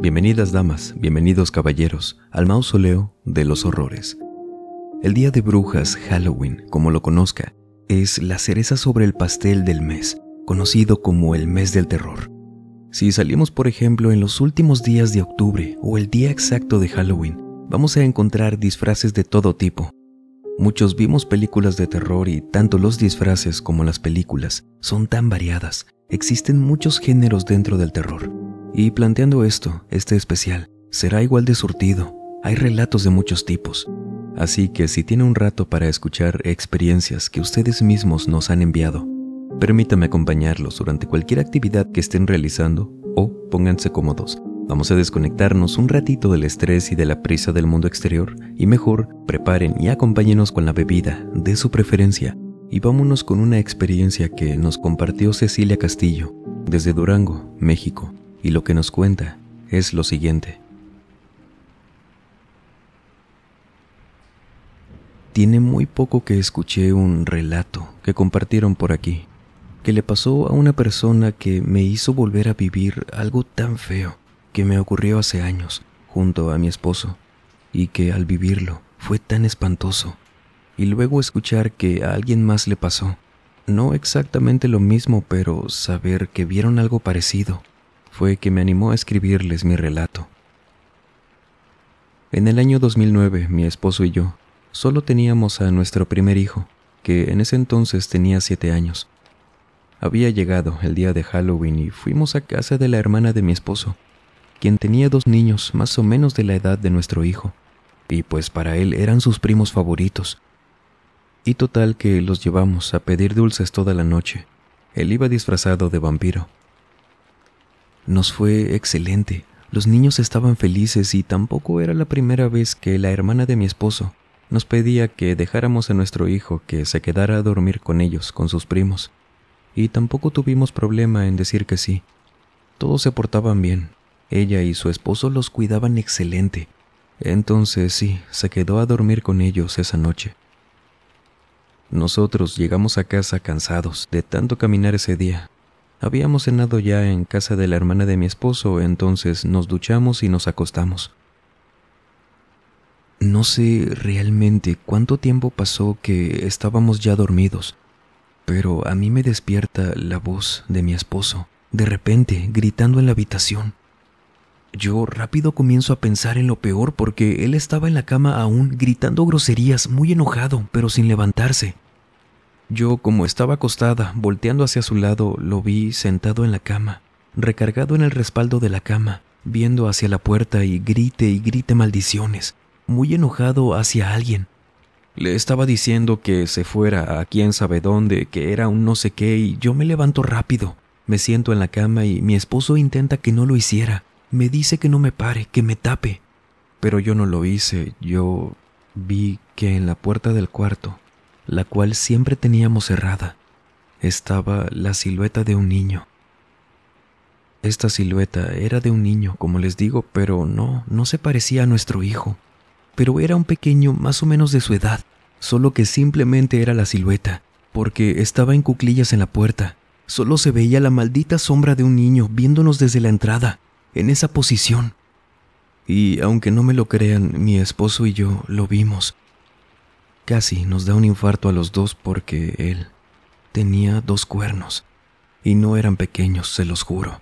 Bienvenidas damas, bienvenidos caballeros al mausoleo de los horrores. El Día de Brujas, Halloween, como lo conozca, es la cereza sobre el pastel del mes, conocido como el mes del terror. Si salimos, por ejemplo, en los últimos días de octubre o el día exacto de Halloween, vamos a encontrar disfraces de todo tipo. Muchos vimos películas de terror y tanto los disfraces como las películas son tan variadas. Existen muchos géneros dentro del terror. Y planteando esto, este especial será igual de surtido. Hay relatos de muchos tipos. Así que si tiene un rato para escuchar experiencias que ustedes mismos nos han enviado, permítame acompañarlos durante cualquier actividad que estén realizando o pónganse cómodos. Vamos a desconectarnos un ratito del estrés y de la prisa del mundo exterior y mejor preparen y acompáñenos con la bebida de su preferencia y vámonos con una experiencia que nos compartió Cecilia Castillo desde Durango, México, y lo que nos cuenta es lo siguiente. Tiene muy poco que escuché un relato que compartieron por aquí, que le pasó a una persona que me hizo volver a vivir algo tan feo que me ocurrió hace años junto a mi esposo y que al vivirlo fue tan espantoso. Y luego escuchar que a alguien más le pasó, no exactamente lo mismo, pero saber que vieron algo parecido, fue que me animó a escribirles mi relato. En el año 2009, mi esposo y yo solo teníamos a nuestro primer hijo, que en ese entonces tenía 7 años. Había llegado el día de Halloween y fuimos a casa de la hermana de mi esposo, quien tenía 2 niños más o menos de la edad de nuestro hijo, y pues para él eran sus primos favoritos. Y total que los llevamos a pedir dulces toda la noche. Él iba disfrazado de vampiro. Nos fue excelente. Los niños estaban felices y tampoco era la primera vez que la hermana de mi esposo nos pedía que dejáramos a nuestro hijo que se quedara a dormir con ellos, con sus primos. Y tampoco tuvimos problema en decir que sí. Todos se portaban bien. Ella y su esposo los cuidaban excelente. Entonces sí, se quedó a dormir con ellos esa noche. Nosotros llegamos a casa cansados de tanto caminar ese día. Habíamos cenado ya en casa de la hermana de mi esposo, entonces nos duchamos y nos acostamos. No sé realmente cuánto tiempo pasó que estábamos ya dormidos, pero a mí me despierta la voz de mi esposo, de repente, gritando en la habitación. Yo rápido comienzo a pensar en lo peor porque él estaba en la cama aún gritando groserías, muy enojado, pero sin levantarse. Yo, como estaba acostada, volteando hacia su lado, lo vi sentado en la cama, recargado en el respaldo de la cama, viendo hacia la puerta y grite maldiciones, muy enojado hacia alguien. Le estaba diciendo que se fuera a quién sabe dónde, que era un no sé qué, y yo me levanto rápido, me siento en la cama y mi esposo intenta que no lo hiciera. Me dice que no me pare, que me tape. Pero yo no lo hice. Yo vi que en la puerta del cuarto, la cual siempre teníamos cerrada, estaba la silueta de un niño. Esta silueta era de un niño, como les digo, pero no se parecía a nuestro hijo. Pero era un pequeño más o menos de su edad, solo que simplemente era la silueta, porque estaba en cuclillas en la puerta. Solo se veía la maldita sombra de un niño viéndonos desde la entrada, en esa posición. Y aunque no me lo crean, mi esposo y yo lo vimos. Casi nos da un infarto a los dos porque él tenía 2 cuernos, y no eran pequeños, se los juro.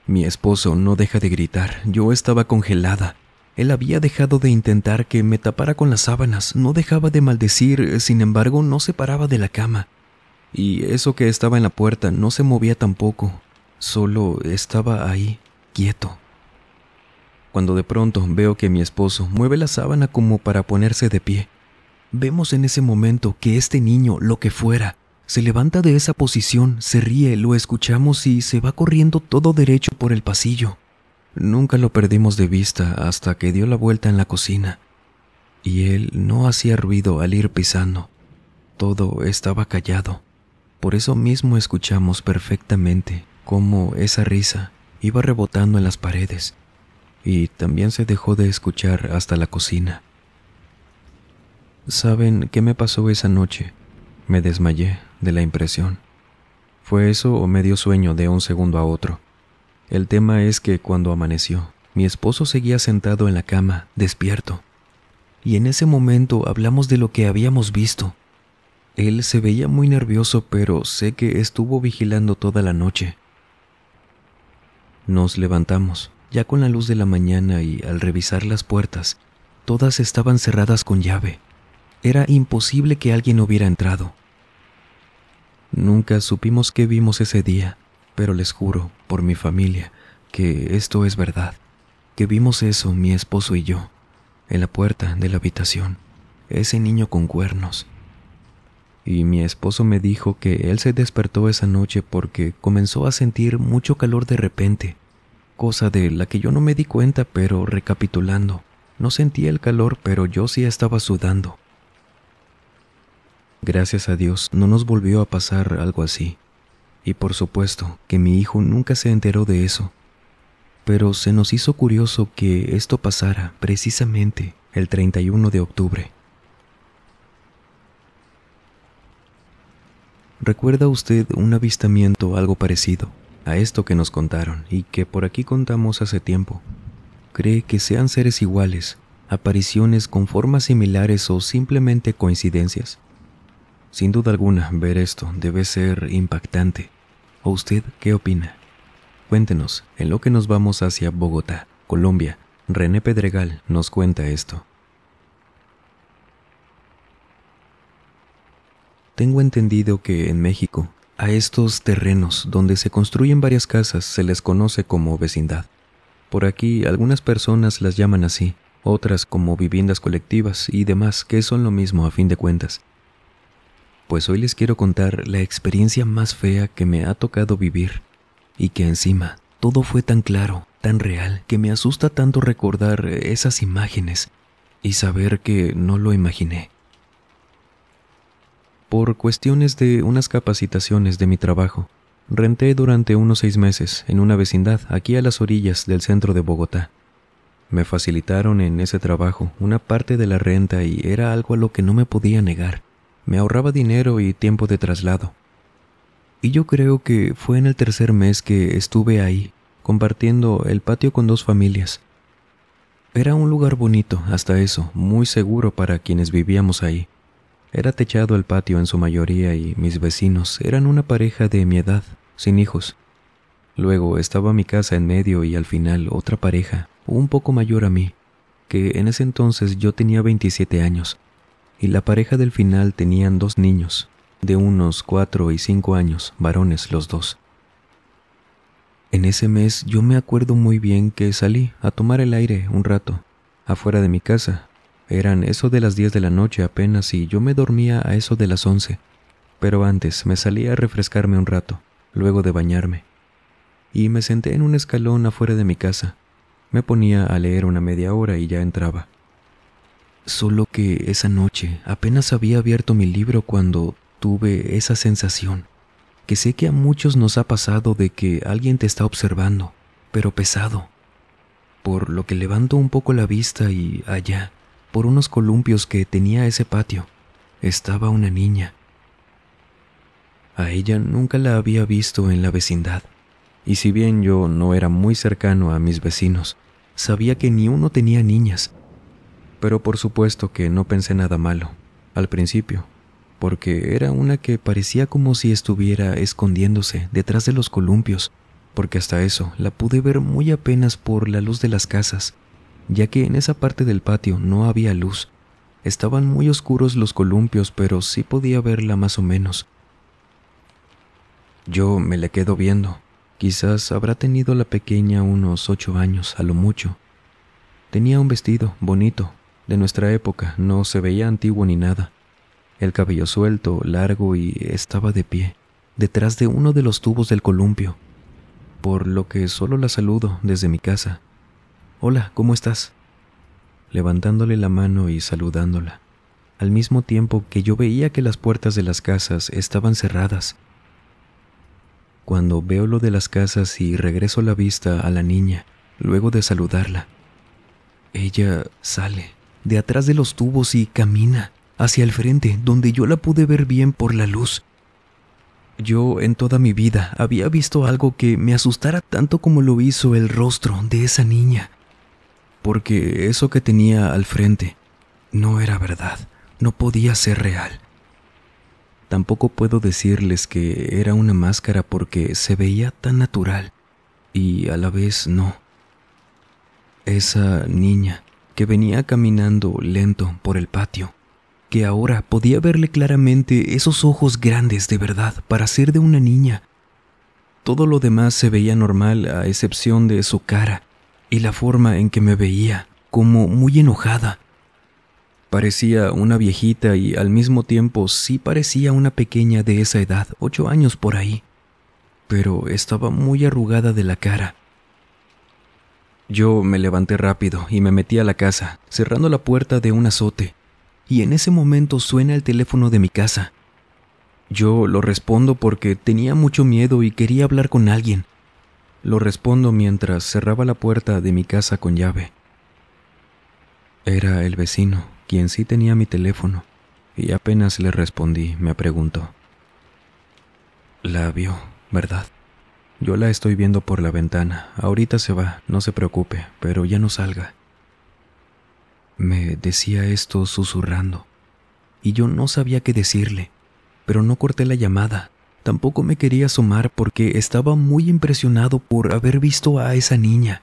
Mi esposo no deja de gritar, yo estaba congelada. Él había dejado de intentar que me tapara con las sábanas, no dejaba de maldecir, sin embargo no se paraba de la cama. Y eso que estaba en la puerta no se movía tampoco, solo estaba ahí, quieto. Cuando de pronto veo que mi esposo mueve la sábana como para ponerse de pie, vemos en ese momento que este niño, lo que fuera, se levanta de esa posición, se ríe, lo escuchamos y se va corriendo todo derecho por el pasillo. Nunca lo perdimos de vista hasta que dio la vuelta en la cocina, y él no hacía ruido al ir pisando. Todo estaba callado. Por eso mismo escuchamos perfectamente cómo esa risa iba rebotando en las paredes, y también se dejó de escuchar hasta la cocina. ¿Saben qué me pasó esa noche? Me desmayé de la impresión. Fue eso o me dio sueño de un segundo a otro. El tema es que cuando amaneció, mi esposo seguía sentado en la cama, despierto. Y en ese momento hablamos de lo que habíamos visto. Él se veía muy nervioso, pero sé que estuvo vigilando toda la noche. Nos levantamos, ya con la luz de la mañana, y al revisar las puertas, todas estaban cerradas con llave. Era imposible que alguien hubiera entrado. Nunca supimos qué vimos ese día, pero les juro, por mi familia, que esto es verdad, que vimos eso mi esposo y yo, en la puerta de la habitación, ese niño con cuernos. Y mi esposo me dijo que él se despertó esa noche porque comenzó a sentir mucho calor de repente, cosa de la que yo no me di cuenta, pero recapitulando, no sentía el calor, pero yo sí estaba sudando. Gracias a Dios no nos volvió a pasar algo así, y por supuesto que mi hijo nunca se enteró de eso, pero se nos hizo curioso que esto pasara precisamente el 31 de octubre. ¿Recuerda usted un avistamiento algo parecido a esto que nos contaron y que por aquí contamos hace tiempo? ¿Cree que sean seres iguales, apariciones con formas similares o simplemente coincidencias? Sin duda alguna, ver esto debe ser impactante. ¿O usted qué opina? Cuéntenos, en lo que nos vamos hacia Bogotá, Colombia. René Pedregal nos cuenta esto. Tengo entendido que en México, a estos terrenos donde se construyen varias casas se les conoce como vecindad. Por aquí algunas personas las llaman así, otras como viviendas colectivas y demás, que son lo mismo a fin de cuentas. Pues hoy les quiero contar la experiencia más fea que me ha tocado vivir, y que encima todo fue tan claro, tan real, que me asusta tanto recordar esas imágenes y saber que no lo imaginé. Por cuestiones de unas capacitaciones de mi trabajo, renté durante unos 6 meses en una vecindad aquí a las orillas del centro de Bogotá. Me facilitaron en ese trabajo una parte de la renta y era algo a lo que no me podía negar. Me ahorraba dinero y tiempo de traslado. Y yo creo que fue en el 3er mes que estuve ahí, compartiendo el patio con 2 familias. Era un lugar bonito, hasta eso, muy seguro para quienes vivíamos ahí. Era techado el patio en su mayoría y mis vecinos eran una pareja de mi edad, sin hijos. Luego estaba mi casa en medio y al final otra pareja, un poco mayor a mí, que en ese entonces yo tenía 27 años, y la pareja del final tenían 2 niños, de unos 4 y 5 años, varones los 2. En ese mes yo me acuerdo muy bien que salí a tomar el aire un rato, afuera de mi casa. Eran eso de las 10 de la noche apenas y yo me dormía a eso de las 11, pero antes me salí a refrescarme un rato, luego de bañarme, y me senté en un escalón afuera de mi casa. Me ponía a leer una media hora y ya entraba. Solo que esa noche apenas había abierto mi libro cuando tuve esa sensación, que sé que a muchos nos ha pasado, de que alguien te está observando, pero pesado, por lo que levanto un poco la vista y allá, por unos columpios que tenía ese patio, estaba una niña. A ella nunca la había visto en la vecindad, y si bien yo no era muy cercano a mis vecinos, sabía que ni uno tenía niñas. Pero por supuesto que no pensé nada malo, al principio, porque era una que parecía como si estuviera escondiéndose detrás de los columpios, porque hasta eso la pude ver muy apenas por la luz de las casas, ya que en esa parte del patio no había luz. Estaban muy oscuros los columpios, pero sí podía verla más o menos. Yo me le quedo viendo. Quizás habrá tenido la pequeña unos 8 años, a lo mucho. Tenía un vestido bonito, de nuestra época, no se veía antiguo ni nada. El cabello suelto, largo, y estaba de pie, detrás de uno de los tubos del columpio, por lo que solo la saludo desde mi casa. «Hola, ¿cómo estás?», levantándole la mano y saludándola, al mismo tiempo que yo veía que las puertas de las casas estaban cerradas. Cuando veo lo de las casas y regreso la vista a la niña, luego de saludarla, ella sale de atrás de los tubos y camina hacia el frente, donde yo la pude ver bien por la luz. Yo en toda mi vida había visto algo que me asustara tanto como lo hizo el rostro de esa niña, porque eso que tenía al frente no era verdad, no podía ser real. Tampoco puedo decirles que era una máscara porque se veía tan natural y a la vez no. Esa niña que venía caminando lento por el patio, que ahora podía verle claramente esos ojos grandes de verdad para ser de una niña. Todo lo demás se veía normal a excepción de su cara y la forma en que me veía, como muy enojada. Parecía una viejita y al mismo tiempo sí parecía una pequeña de esa edad, 8 años por ahí, pero estaba muy arrugada de la cara. Yo me levanté rápido y me metí a la casa, cerrando la puerta de un azote, y en ese momento suena el teléfono de mi casa. Yo lo respondo porque tenía mucho miedo y quería hablar con alguien. Lo respondo mientras cerraba la puerta de mi casa con llave. Era el vecino, quien sí tenía mi teléfono, y apenas le respondí, me preguntó: «La vio, ¿verdad? Yo la estoy viendo por la ventana. Ahorita se va, no se preocupe, pero ya no salga». Me decía esto susurrando, y yo no sabía qué decirle, pero no corté la llamada. Tampoco me quería asomar porque estaba muy impresionado por haber visto a esa niña.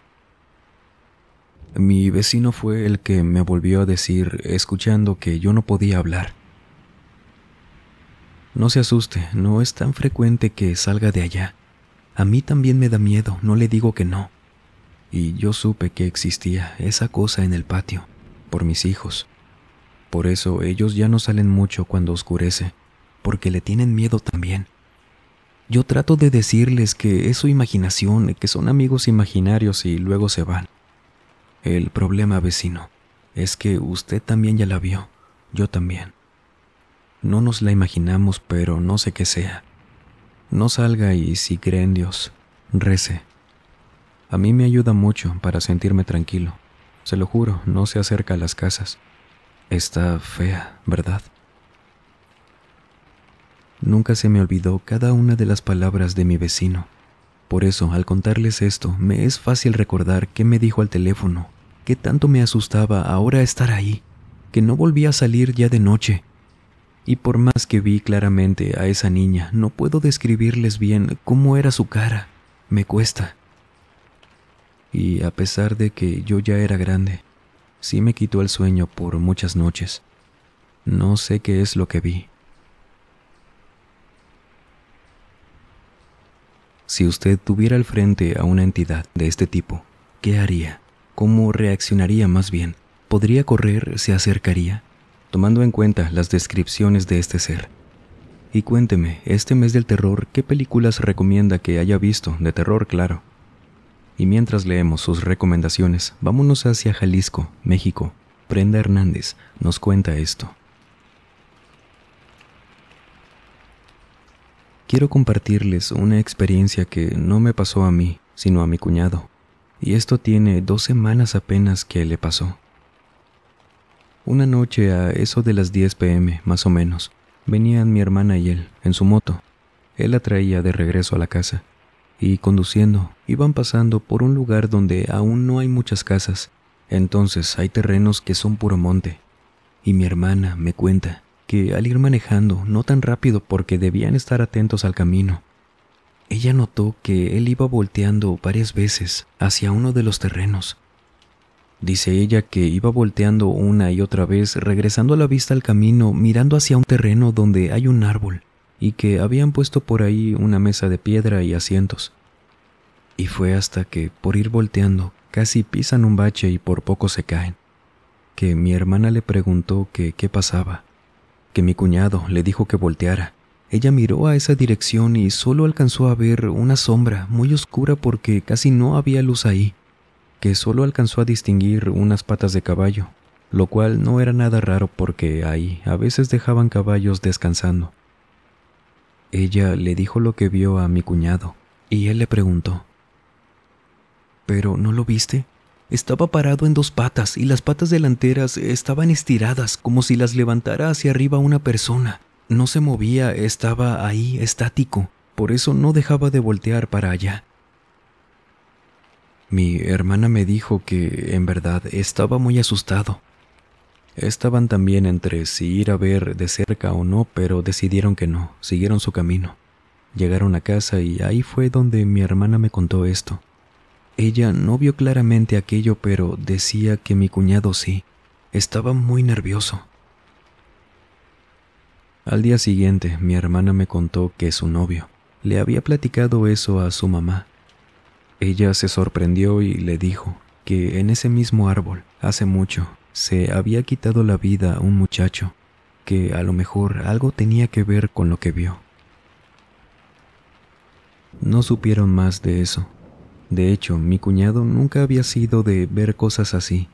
Mi vecino fue el que me volvió a decir, escuchando que yo no podía hablar: «No se asuste, no es tan frecuente que salga de allá. A mí también me da miedo, no le digo que no». Y yo supe que existía esa cosa en el patio, por mis hijos. Por eso ellos ya no salen mucho cuando oscurece, porque le tienen miedo también. Yo trato de decirles que es su imaginación, que son amigos imaginarios y luego se van. El problema, vecino, es que usted también ya la vio, yo también. No nos la imaginamos, pero no sé qué sea. No salga y si cree en Dios, rece. A mí me ayuda mucho para sentirme tranquilo. Se lo juro, no se acerca a las casas. Está fea, ¿verdad?». Nunca se me olvidó cada una de las palabras de mi vecino. Por eso, al contarles esto, me es fácil recordar qué me dijo al teléfono, qué tanto me asustaba ahora estar ahí, que no volvía a salir ya de noche. Y por más que vi claramente a esa niña, no puedo describirles bien cómo era su cara. Me cuesta. Y a pesar de que yo ya era grande, sí me quitó el sueño por muchas noches. No sé qué es lo que vi. Si usted tuviera al frente a una entidad de este tipo, ¿qué haría? ¿Cómo reaccionaría más bien? ¿Podría correr? ¿Se acercaría? Tomando en cuenta las descripciones de este ser. Y cuénteme, este mes del terror, ¿qué películas recomienda que haya visto? De terror, claro. Y mientras leemos sus recomendaciones, vámonos hacia Jalisco, México. Brenda Hernández nos cuenta esto. Quiero compartirles una experiencia que no me pasó a mí, sino a mi cuñado. Y esto tiene 2 semanas apenas que le pasó. Una noche a eso de las 10 p.m., más o menos, venían mi hermana y él, en su moto. Él la traía de regreso a la casa. Y conduciendo, iban pasando por un lugar donde aún no hay muchas casas. Entonces hay terrenos que son puro monte. Y mi hermana me cuenta que al ir manejando, no tan rápido porque debían estar atentos al camino, ella notó que él iba volteando varias veces hacia uno de los terrenos. Dice ella que iba volteando una y otra vez, regresando la vista al camino, mirando hacia un terreno donde hay un árbol y que habían puesto por ahí una mesa de piedra y asientos. Y fue hasta que, por ir volteando, casi pisan un bache y por poco se caen, que mi hermana le preguntó que qué pasaba, que mi cuñado le dijo que volteara. Ella miró a esa dirección y solo alcanzó a ver una sombra muy oscura porque casi no había luz ahí, que solo alcanzó a distinguir unas patas de caballo, lo cual no era nada raro porque ahí a veces dejaban caballos descansando. Ella le dijo lo que vio a mi cuñado y él le preguntó: «¿Pero no lo viste? Estaba parado en 2 patas y las patas delanteras estaban estiradas como si las levantara hacia arriba una persona. No se movía, estaba ahí, estático, por eso no dejaba de voltear para allá. Mi hermana me dijo que, en verdad, estaba muy asustado. Estaban también entre si ir a ver de cerca o no, pero decidieron que no, siguieron su camino. Llegaron a casa y ahí fue donde mi hermana me contó esto. Ella no vio claramente aquello, pero decía que mi cuñado sí. Estaba muy nervioso. Al día siguiente, mi hermana me contó que su novio le había platicado eso a su mamá. Ella se sorprendió y le dijo que en ese mismo árbol, hace mucho, se había quitado la vida a un muchacho, que a lo mejor algo tenía que ver con lo que vio. No supieron más de eso. De hecho, mi cuñado nunca había sido de ver cosas así.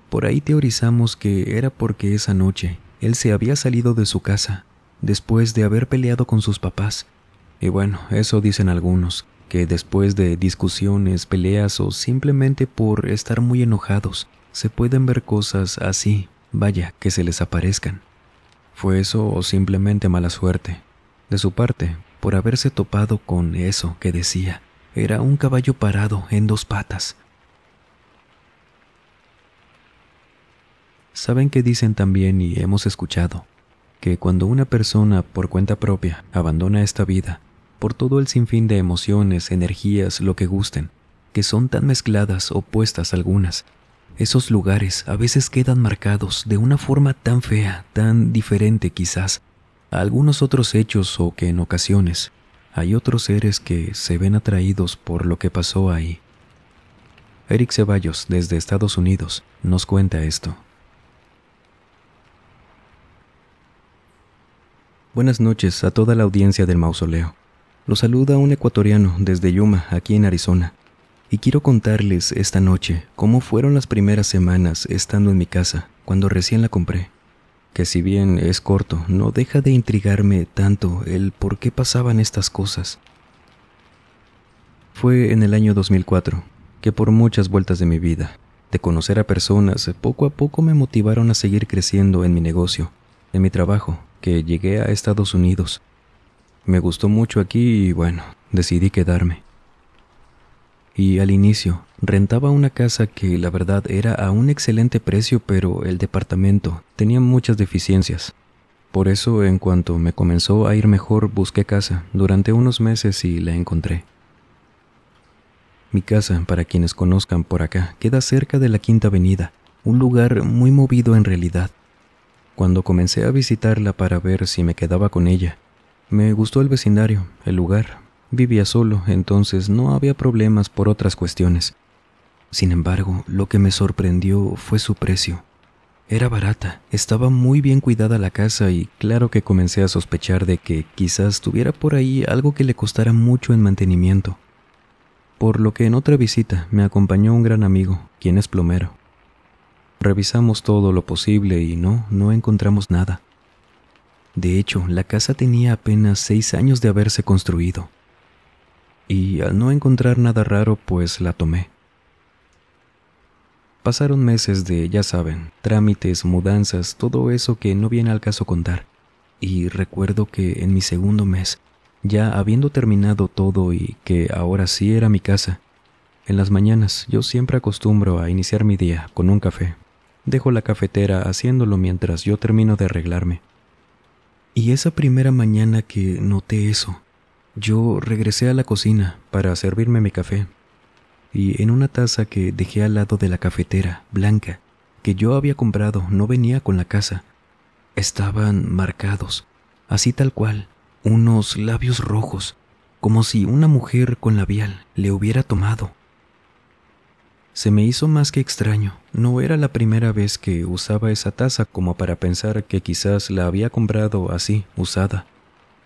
Por ahí teorizamos que era porque esa noche él se había salido de su casa, después de haber peleado con sus papás. Y bueno, eso dicen algunos, que después de discusiones, peleas o simplemente por estar muy enojados, se pueden ver cosas así, vaya, que se les aparezcan. ¿Fue eso o simplemente mala suerte? De su parte, por haberse topado con eso que decía, era un caballo parado en dos patas. ¿Saben qué dicen también y hemos escuchado? Que cuando una persona por cuenta propia abandona esta vida, por todo el sinfín de emociones, energías, lo que gusten, que son tan mezcladas, opuestas algunas, esos lugares a veces quedan marcados de una forma tan fea, tan diferente quizás, a algunos otros hechos o que en ocasiones hay otros seres que se ven atraídos por lo que pasó ahí. Eric Ceballos, desde Estados Unidos, nos cuenta esto. Buenas noches a toda la audiencia del mausoleo. Los saluda un ecuatoriano desde Yuma, aquí en Arizona. Y quiero contarles esta noche cómo fueron las primeras semanas estando en mi casa, cuando recién la compré. Que si bien es corto, no deja de intrigarme tanto el por qué pasaban estas cosas. Fue en el año 2004, que por muchas vueltas de mi vida, de conocer a personas, poco a poco me motivaron a seguir creciendo en mi negocio, en mi trabajo, que llegué a Estados Unidos. Me gustó mucho aquí y bueno, decidí quedarme. Y al inicio, rentaba una casa que la verdad era a un excelente precio, pero el departamento tenía muchas deficiencias. Por eso, en cuanto me comenzó a ir mejor, busqué casa durante unos meses y la encontré. Mi casa, para quienes conozcan por acá, queda cerca de la Quinta Avenida, un lugar muy movido en realidad. Cuando comencé a visitarla para ver si me quedaba con ella, me gustó el vecindario, el lugar. Vivía solo, entonces no había problemas por otras cuestiones. Sin embargo, lo que me sorprendió fue su precio. Era barata, estaba muy bien cuidada la casa y claro que comencé a sospechar de que quizás tuviera por ahí algo que le costara mucho en mantenimiento. Por lo que en otra visita me acompañó un gran amigo, quien es plomero. Revisamos todo lo posible y no encontramos nada. De hecho, la casa tenía apenas 6 años de haberse construido. Y al no encontrar nada raro, pues la tomé. Pasaron meses de, ya saben, trámites, mudanzas, todo eso que no viene al caso contar. Y recuerdo que en mi segundo mes, ya habiendo terminado todo y que ahora sí era mi casa, en las mañanas yo siempre acostumbro a iniciar mi día con un café. Dejo la cafetera haciéndolo mientras yo termino de arreglarme. Y esa primera mañana que noté eso, yo regresé a la cocina para servirme mi café. Y en una taza que dejé al lado de la cafetera, blanca, que yo había comprado, no venía con la casa, estaban marcados, así tal cual, unos labios rojos, como si una mujer con labial le hubiera tomado. Se me hizo más que extraño, no era la primera vez que usaba esa taza como para pensar que quizás la había comprado así, usada,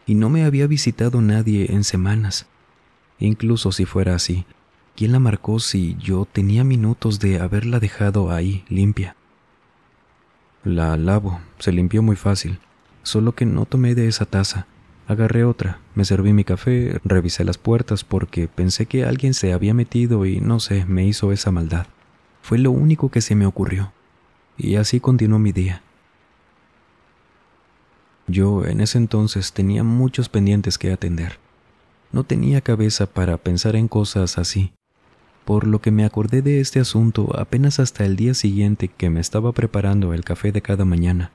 y no me había visitado nadie en semanas. Incluso si fuera así, ¿quién la marcó si yo tenía minutos de haberla dejado ahí, limpia? La lavo, se limpió muy fácil, solo que no tomé de esa taza. Agarré otra, me serví mi café, revisé las puertas porque pensé que alguien se había metido y no sé, me hizo esa maldad. Fue lo único que se me ocurrió. Y así continuó mi día. Yo en ese entonces tenía muchos pendientes que atender. No tenía cabeza para pensar en cosas así, por lo que me acordé de este asunto apenas hasta el día siguiente que me estaba preparando el café de cada mañana.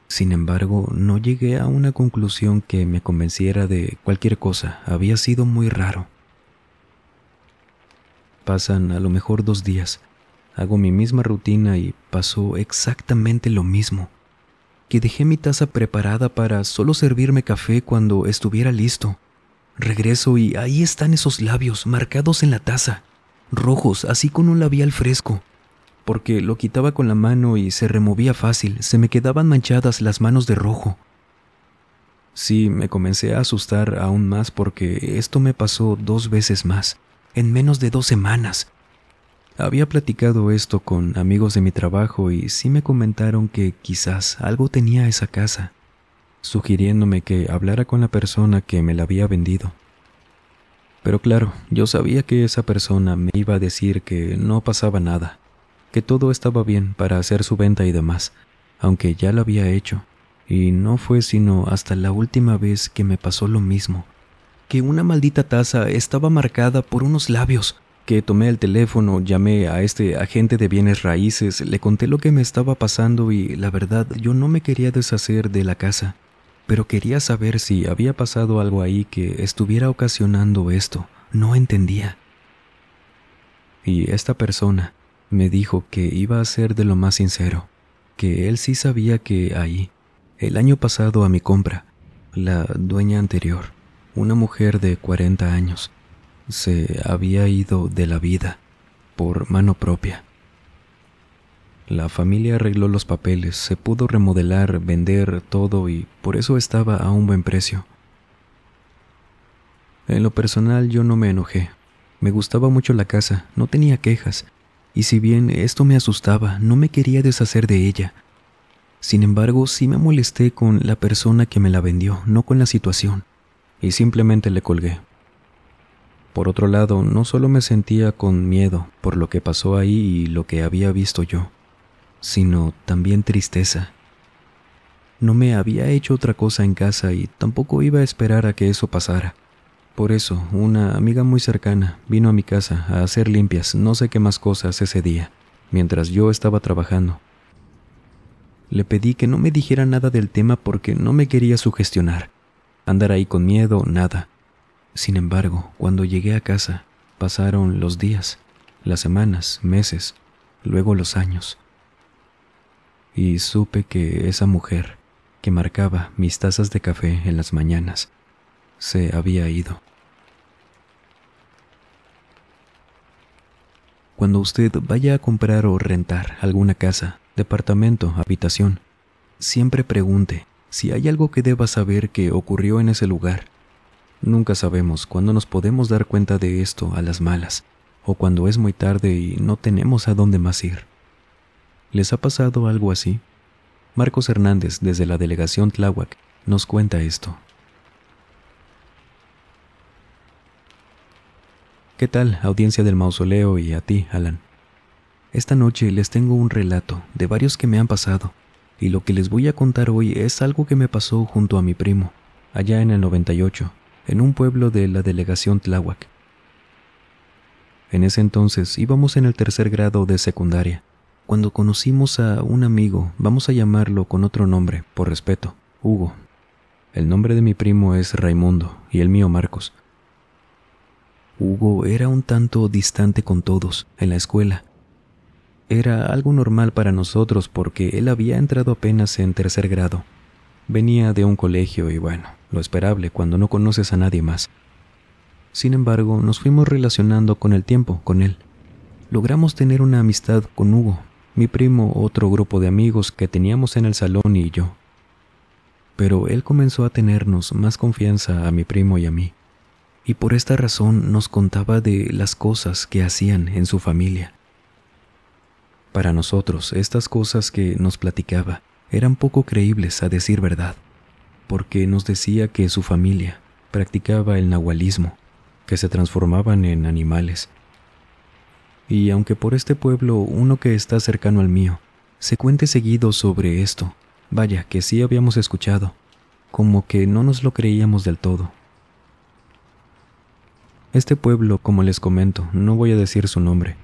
Sin embargo, no llegué a una conclusión que me convenciera de cualquier cosa. Había sido muy raro. Pasan a lo mejor 2 días. Hago mi misma rutina y pasó exactamente lo mismo. Que dejé mi taza preparada para solo servirme café cuando estuviera listo. Regreso y ahí están esos labios marcados en la taza, rojos, así con un labial fresco. Porque lo quitaba con la mano y se removía fácil, se me quedaban manchadas las manos de rojo. Sí, me comencé a asustar aún más porque esto me pasó 2 veces más, en menos de 2 semanas. Había platicado esto con amigos de mi trabajo y sí me comentaron que quizás algo tenía esa casa, sugiriéndome que hablara con la persona que me la había vendido. Pero claro, yo sabía que esa persona me iba a decir que no pasaba nada, que todo estaba bien para hacer su venta y demás, aunque ya lo había hecho, y no fue sino hasta la última vez que me pasó lo mismo, que una maldita taza estaba marcada por unos labios, que tomé el teléfono, llamé a este agente de bienes raíces, le conté lo que me estaba pasando y la verdad yo no me quería deshacer de la casa, pero quería saber si había pasado algo ahí que estuviera ocasionando esto. No entendía. Y esta persona me dijo que iba a ser de lo más sincero, que él sí sabía que ahí, el año pasado a mi compra, la dueña anterior, una mujer de 40 años, se había ido de la vida por mano propia. La familia arregló los papeles, se pudo remodelar, vender todo y por eso estaba a un buen precio. En lo personal yo no me enojé. Me gustaba mucho la casa, no tenía quejas, y si bien esto me asustaba, no me quería deshacer de ella. Sin embargo, sí me molesté con la persona que me la vendió, no con la situación, y simplemente le colgué. Por otro lado, no solo me sentía con miedo por lo que pasó ahí y lo que había visto yo, sino también tristeza. No me había hecho otra cosa en casa y tampoco iba a esperar a que eso pasara. Por eso, una amiga muy cercana vino a mi casa a hacer limpias, no sé qué más cosas ese día, mientras yo estaba trabajando. Le pedí que no me dijera nada del tema porque no me quería sugestionar, andar ahí con miedo, nada. Sin embargo, cuando llegué a casa, pasaron los días, las semanas, meses, luego los años. Y supe que esa mujer, que marcaba mis tazas de café en las mañanas, se había ido. Cuando usted vaya a comprar o rentar alguna casa, departamento, habitación, siempre pregunte si hay algo que deba saber que ocurrió en ese lugar. Nunca sabemos cuándo nos podemos dar cuenta de esto a las malas, o cuando es muy tarde y no tenemos a dónde más ir. ¿Les ha pasado algo así? Marcos Hernández, desde la delegación Tláhuac, nos cuenta esto. ¿Qué tal, audiencia del mausoleo, y a ti, Alan? Esta noche les tengo un relato de varios que me han pasado, y lo que les voy a contar hoy es algo que me pasó junto a mi primo, allá en el 98, en un pueblo de la delegación Tláhuac. En ese entonces íbamos en el 3er grado de secundaria, cuando conocimos a un amigo, vamos a llamarlo con otro nombre, por respeto, Hugo. El nombre de mi primo es Raimundo y el mío Marcos. Hugo era un tanto distante con todos en la escuela. Era algo normal para nosotros porque él había entrado apenas en 3er grado. Venía de un colegio y bueno, lo esperable cuando no conoces a nadie más. Sin embargo, nos fuimos relacionando con el tiempo con él. Logramos tener una amistad con Hugo, mi primo, otro grupo de amigos que teníamos en el salón y yo. Pero él comenzó a tenernos más confianza a mi primo y a mí, y por esta razón nos contaba de las cosas que hacían en su familia. Para nosotros, estas cosas que nos platicaba eran poco creíbles, a decir verdad, porque nos decía que su familia practicaba el nahualismo, que se transformaban en animales. Y aunque por este pueblo, uno que está cercano al mío, se cuente seguido sobre esto, vaya que sí habíamos escuchado, como que no nos lo creíamos del todo. Este pueblo, como les comento, no voy a decir su nombre,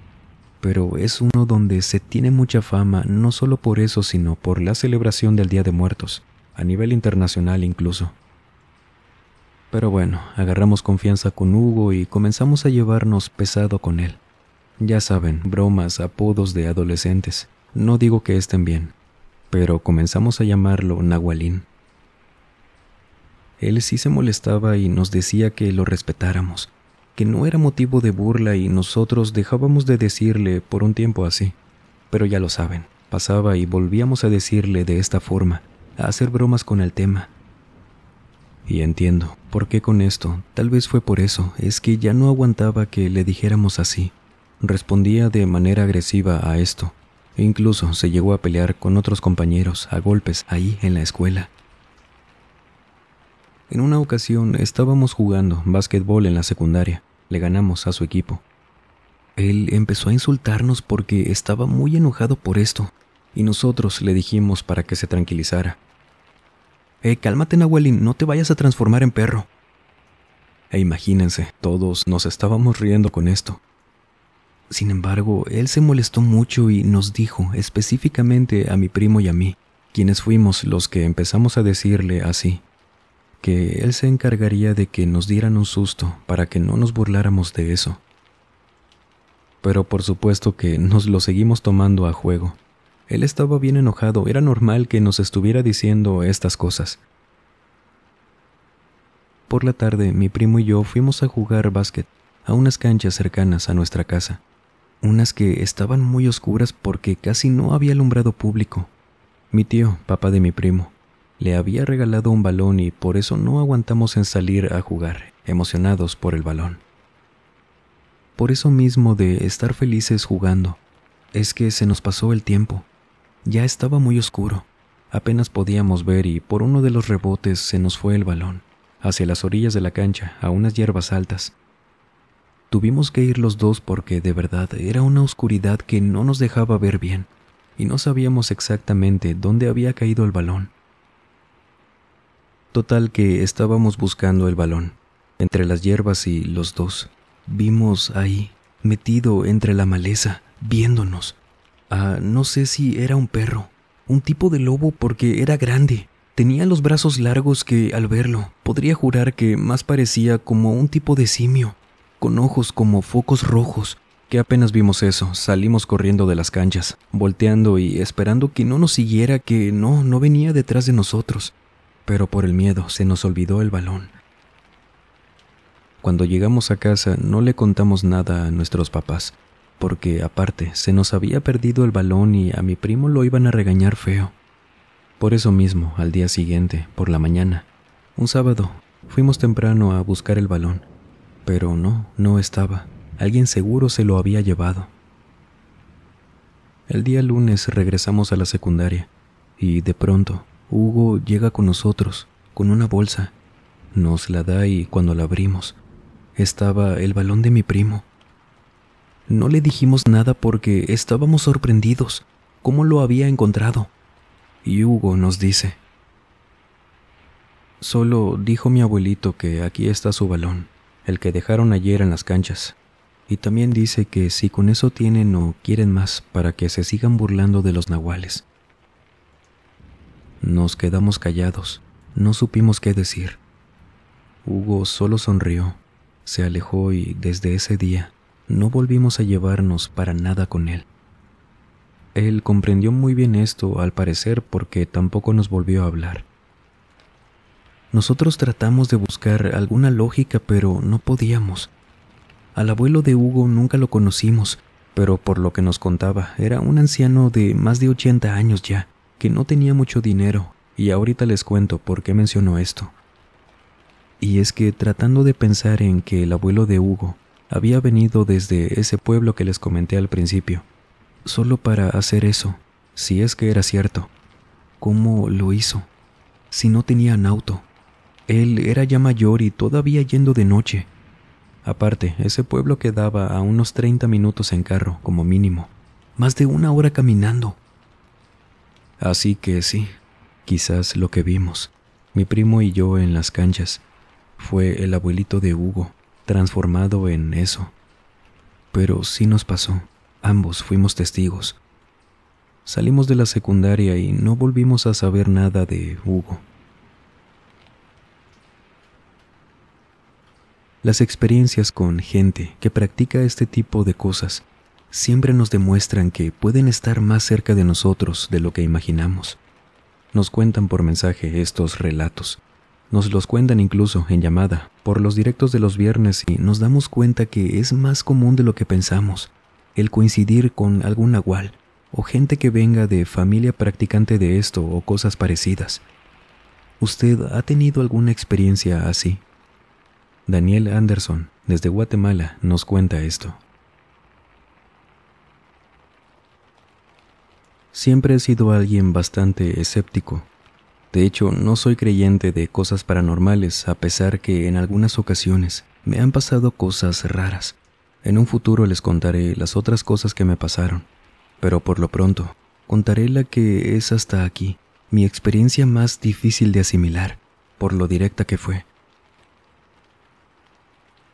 pero es uno donde se tiene mucha fama, no solo por eso, sino por la celebración del Día de Muertos, a nivel internacional incluso. Pero bueno, agarramos confianza con Hugo y comenzamos a llevarnos pesado con él. Ya saben, bromas, apodos de adolescentes. No digo que estén bien, pero comenzamos a llamarlo Nahualín. Él sí se molestaba y nos decía que lo respetáramos, que no era motivo de burla y nosotros dejábamos de decirle por un tiempo así. Pero ya lo saben, pasaba y volvíamos a decirle de esta forma, a hacer bromas con el tema. Y entiendo, ¿por qué con esto? Tal vez fue por eso, es que ya no aguantaba que le dijéramos así. Respondía de manera agresiva a esto, e incluso se llegó a pelear con otros compañeros a golpes ahí en la escuela. En una ocasión estábamos jugando básquetbol en la secundaria. Le ganamos a su equipo. Él empezó a insultarnos porque estaba muy enojado por esto, y nosotros le dijimos para que se tranquilizara. Cálmate, Nahualín, no te vayas a transformar en perro. E imagínense, todos nos estábamos riendo con esto. Sin embargo, él se molestó mucho y nos dijo, específicamente a mi primo y a mí, quienes fuimos los que empezamos a decirle así, que él se encargaría de que nos dieran un susto para que no nos burláramos de eso. Pero por supuesto que nos lo seguimos tomando a juego. Él estaba bien enojado, era normal que nos estuviera diciendo estas cosas. Por la tarde, mi primo y yo fuimos a jugar básquet a unas canchas cercanas a nuestra casa, unas que estaban muy oscuras porque casi no había alumbrado público. Mi tío, papá de mi primo, le había regalado un balón y por eso no aguantamos en salir a jugar, emocionados por el balón. Por eso mismo de estar felices jugando, es que se nos pasó el tiempo. Ya estaba muy oscuro, apenas podíamos ver y por uno de los rebotes se nos fue el balón, hacia las orillas de la cancha, a unas hierbas altas. Tuvimos que ir los dos porque de verdad era una oscuridad que no nos dejaba ver bien, y no sabíamos exactamente dónde había caído el balón. Total que estábamos buscando el balón, entre las hierbas y los dos. Vimos ahí, metido entre la maleza, viéndonos. No sé si era un perro, un tipo de lobo porque era grande. Tenía los brazos largos que, al verlo, podría jurar que más parecía como un tipo de simio, con ojos como focos rojos, que apenas vimos eso, salimos corriendo de las canchas, volteando y esperando que no nos siguiera, que no venía detrás de nosotros. Pero por el miedo se nos olvidó el balón. Cuando llegamos a casa no le contamos nada a nuestros papás, porque aparte se nos había perdido el balón y a mi primo lo iban a regañar feo. Por eso mismo, al día siguiente, por la mañana, un sábado, fuimos temprano a buscar el balón, pero no estaba. Alguien seguro se lo había llevado. El día lunes regresamos a la secundaria y de pronto Hugo llega con nosotros, con una bolsa. Nos la da y cuando la abrimos, estaba el balón de mi primo. No le dijimos nada porque estábamos sorprendidos. ¿Cómo lo había encontrado? Y Hugo nos dice: solo dijo mi abuelito que aquí está su balón, el que dejaron ayer en las canchas. Y también dice que si con eso tienen o quieren más para que se sigan burlando de los nahuales. Nos quedamos callados, no supimos qué decir. Hugo solo sonrió, se alejó y desde ese día no volvimos a llevarnos para nada con él. Él comprendió muy bien esto, al parecer, porque tampoco nos volvió a hablar. Nosotros tratamos de buscar alguna lógica, pero no podíamos. Al abuelo de Hugo nunca lo conocimos, pero por lo que nos contaba, era un anciano de más de 80 años ya, que no tenía mucho dinero, y ahorita les cuento por qué menciono esto. Y es que tratando de pensar en que el abuelo de Hugo había venido desde ese pueblo que les comenté al principio, solo para hacer eso, si es que era cierto. ¿Cómo lo hizo? Si no tenían auto. Él era ya mayor y todavía yendo de noche. Aparte, ese pueblo quedaba a unos 30 minutos en carro, como mínimo. Más de 1 hora caminando. Así que sí, quizás lo que vimos mi primo y yo en las canchas. Fue el abuelito de Hugo, transformado en eso. Pero sí nos pasó, ambos fuimos testigos. Salimos de la secundaria y no volvimos a saber nada de Hugo. Las experiencias con gente que practica este tipo de cosas siempre nos demuestran que pueden estar más cerca de nosotros de lo que imaginamos. Nos cuentan por mensaje estos relatos. Nos los cuentan incluso en llamada, por los directos de los viernes, y nos damos cuenta que es más común de lo que pensamos el coincidir con algún nahual o gente que venga de familia practicante de esto o cosas parecidas. ¿Usted ha tenido alguna experiencia así? Daniel Anderson, desde Guatemala, nos cuenta esto. Siempre he sido alguien bastante escéptico. De hecho, no soy creyente de cosas paranormales, a pesar que en algunas ocasiones me han pasado cosas raras. En un futuro les contaré las otras cosas que me pasaron, pero por lo pronto contaré la que es hasta aquí mi experiencia más difícil de asimilar, por lo directa que fue.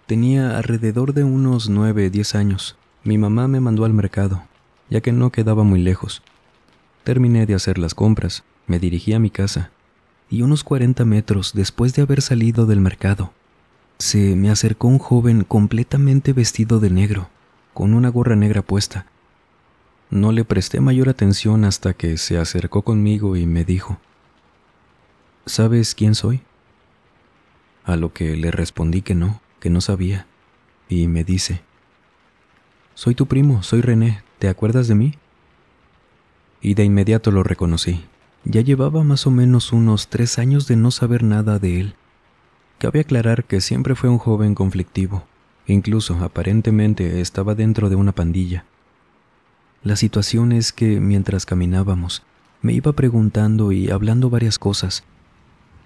Tenía alrededor de unos 9-10 años. Mi mamá me mandó al mercado, ya que no quedaba muy lejos. Terminé de hacer las compras, me dirigí a mi casa, y unos 40 metros después de haber salido del mercado, se me acercó un joven completamente vestido de negro, con una gorra negra puesta. No le presté mayor atención hasta que se acercó conmigo y me dijo: ¿Sabes quién soy? A lo que le respondí que no sabía, y me dice: Soy tu primo, soy René, ¿te acuerdas de mí? Y de inmediato lo reconocí. Ya llevaba más o menos unos 3 años de no saber nada de él. Cabe aclarar que siempre fue un joven conflictivo. Incluso, aparentemente, estaba dentro de una pandilla. La situación es que, mientras caminábamos, me iba preguntando y hablando varias cosas.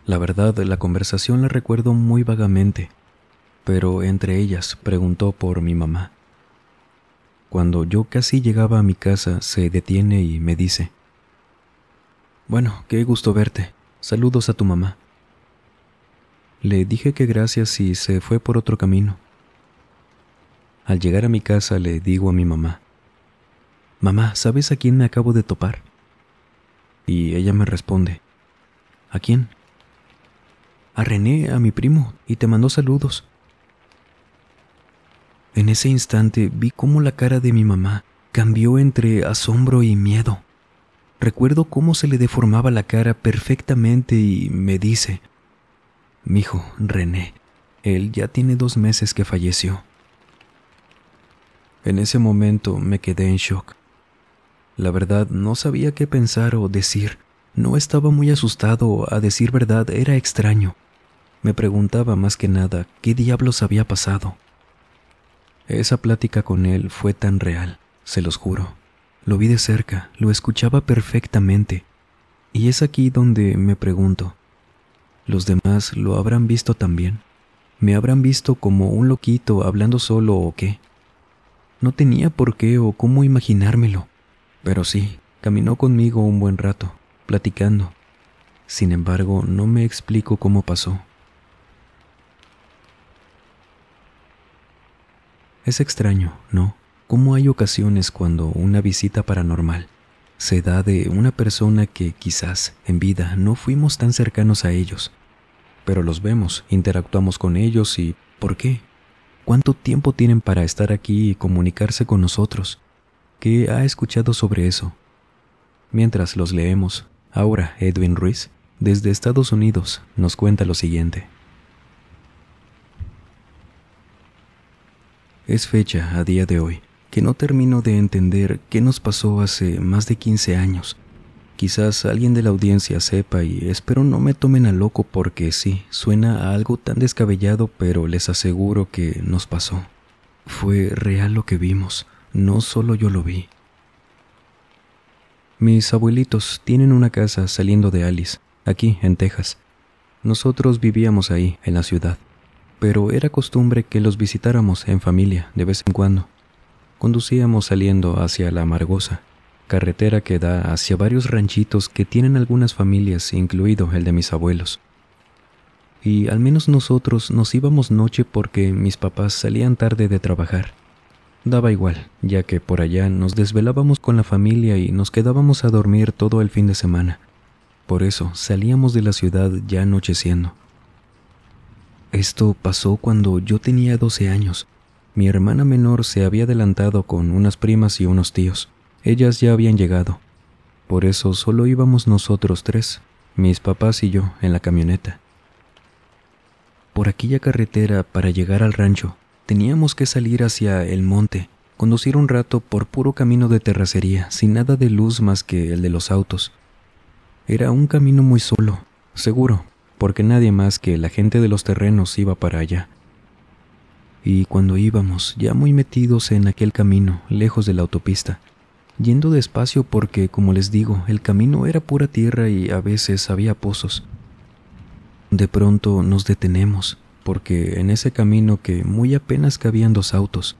La verdad, la conversación la recuerdo muy vagamente, pero entre ellas preguntó por mi mamá. Cuando yo casi llegaba a mi casa, se detiene y me dice: Bueno, qué gusto verte. Saludos a tu mamá. Le dije que gracias y se fue por otro camino. Al llegar a mi casa le digo a mi mamá: Mamá, ¿sabes a quién me acabo de topar? Y ella me responde: ¿A quién? A René, a mi primo, y te mandó saludos. En ese instante vi cómo la cara de mi mamá cambió entre asombro y miedo. Recuerdo cómo se le deformaba la cara perfectamente y me dice: Mijo, René, él ya tiene 2 meses que falleció. En ese momento me quedé en shock. La verdad, no sabía qué pensar o decir. No estaba muy asustado, a decir verdad, era extraño. Me preguntaba más que nada qué diablos había pasado. Esa plática con él fue tan real, se los juro. Lo vi de cerca, lo escuchaba perfectamente. Y es aquí donde me pregunto, ¿los demás lo habrán visto también? ¿Me habrán visto como un loquito hablando solo o qué? No tenía por qué o cómo imaginármelo, pero sí, caminó conmigo un buen rato, platicando. Sin embargo, no me explico cómo pasó. Es extraño, ¿no? Cómo hay ocasiones cuando una visita paranormal se da de una persona que quizás en vida no fuimos tan cercanos a ellos, pero los vemos, interactuamos con ellos y ¿por qué? ¿Cuánto tiempo tienen para estar aquí y comunicarse con nosotros? ¿Qué ha escuchado sobre eso? Mientras los leemos, ahora Edwin Ruiz, desde Estados Unidos, nos cuenta lo siguiente. Es fecha, a día de hoy, que no termino de entender qué nos pasó hace más de 15 años. Quizás alguien de la audiencia sepa y espero no me tomen a loco porque sí, suena a algo tan descabellado, pero les aseguro que nos pasó. Fue real lo que vimos, no solo yo lo vi. Mis abuelitos tienen una casa saliendo de Alice, aquí en Texas. Nosotros vivíamos ahí, en la ciudad, pero era costumbre que los visitáramos en familia de vez en cuando. Conducíamos saliendo hacia la Amargosa, carretera que da hacia varios ranchitos que tienen algunas familias, incluido el de mis abuelos. y al menos nosotros nos íbamos noche porque mis papás salían tarde de trabajar. Daba igual, ya que por allá nos desvelábamos con la familia y nos quedábamos a dormir todo el fin de semana. Por eso salíamos de la ciudad ya anocheciendo. Esto pasó cuando yo tenía 12 años. Mi hermana menor se había adelantado con unas primas y unos tíos. Ellas ya habían llegado. Por eso solo íbamos nosotros tres, mis papás y yo, en la camioneta. Por aquella carretera, para llegar al rancho, teníamos que salir hacia el monte, conducir un rato por puro camino de terracería, sin nada de luz más que el de los autos. Era un camino muy solo, seguro, porque nadie más que la gente de los terrenos iba para allá. Y cuando íbamos, ya muy metidos en aquel camino, lejos de la autopista, yendo despacio porque, como les digo, el camino era pura tierra y a veces había pozos. De pronto nos detenemos, porque en ese camino que muy apenas cabían 2 autos,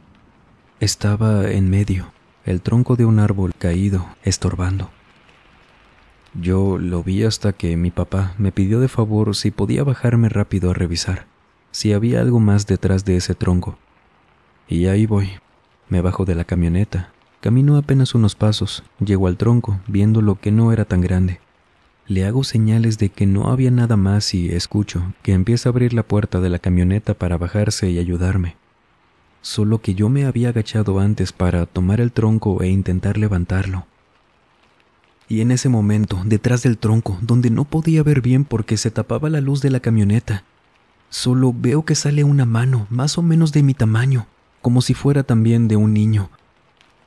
estaba en medio el tronco de un árbol caído, estorbando. Yo lo vi hasta que mi papá me pidió de favor si podía bajarme rápido a revisar si había algo más detrás de ese tronco. Y ahí voy. Me bajo de la camioneta, camino apenas unos pasos, llego al tronco, viendo lo que no era tan grande. Le hago señales de que no había nada más y escucho que empieza a abrir la puerta de la camioneta para bajarse y ayudarme. Solo que yo me había agachado antes para tomar el tronco e intentar levantarlo. Y en ese momento, detrás del tronco, donde no podía ver bien porque se tapaba la luz de la camioneta, solo veo que sale una mano más o menos de mi tamaño, como si fuera también de un niño.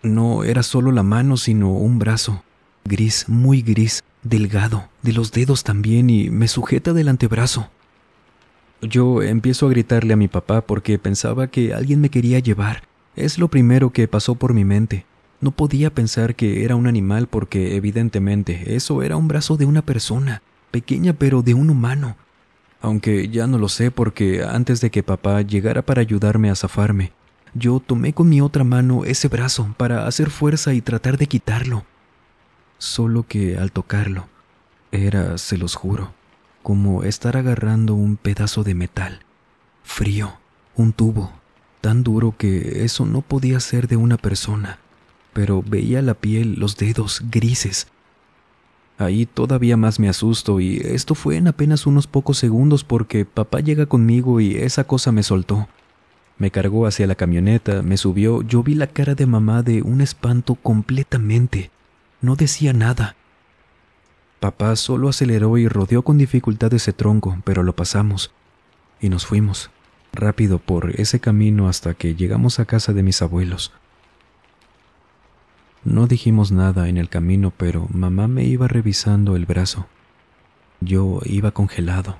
No era solo la mano, sino un brazo, gris, muy gris, delgado, de los dedos también, y me sujeta del antebrazo. Yo empiezo a gritarle a mi papá porque pensaba que alguien me quería llevar. Es lo primero que pasó por mi mente. No podía pensar que era un animal porque, evidentemente, eso era un brazo de una persona, pequeña pero de un humano. Aunque ya no lo sé porque antes de que papá llegara para ayudarme a zafarme, yo tomé con mi otra mano ese brazo para hacer fuerza y tratar de quitarlo. Solo que al tocarlo, era, se los juro, como estar agarrando un pedazo de metal, frío, un tubo, tan duro que eso no podía ser de una persona. Pero veía la piel, los dedos grises. Ahí todavía más me asusto y esto fue en apenas unos pocos segundos porque papá llega conmigo y esa cosa me soltó. Me cargó hacia la camioneta, me subió, yo vi la cara de mamá de un espanto completamente. No decía nada. Papá solo aceleró y rodeó con dificultad ese tronco, pero lo pasamos. Y nos fuimos, rápido por ese camino hasta que llegamos a casa de mis abuelos. No dijimos nada en el camino, pero mamá me iba revisando el brazo. Yo iba congelado.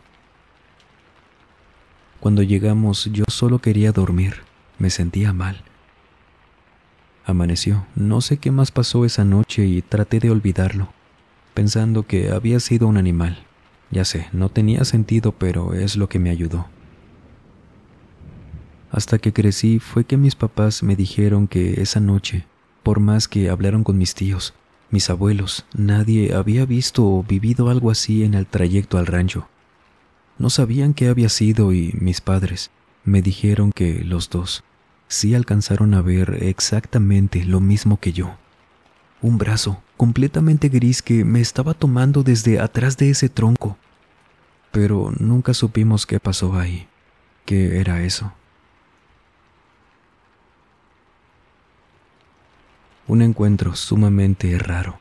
Cuando llegamos, yo solo quería dormir. Me sentía mal. Amaneció. No sé qué más pasó esa noche y traté de olvidarlo, pensando que había sido un animal. Ya sé, no tenía sentido, pero es lo que me ayudó. Hasta que crecí fue que mis papás me dijeron que esa noche, por más que hablaron con mis tíos, mis abuelos, nadie había visto o vivido algo así en el trayecto al rancho. No sabían qué había sido y mis padres me dijeron que los dos sí alcanzaron a ver exactamente lo mismo que yo. Un brazo completamente gris que me estaba tomando desde atrás de ese tronco. Pero nunca supimos qué pasó ahí. ¿Qué era eso? Un encuentro sumamente raro.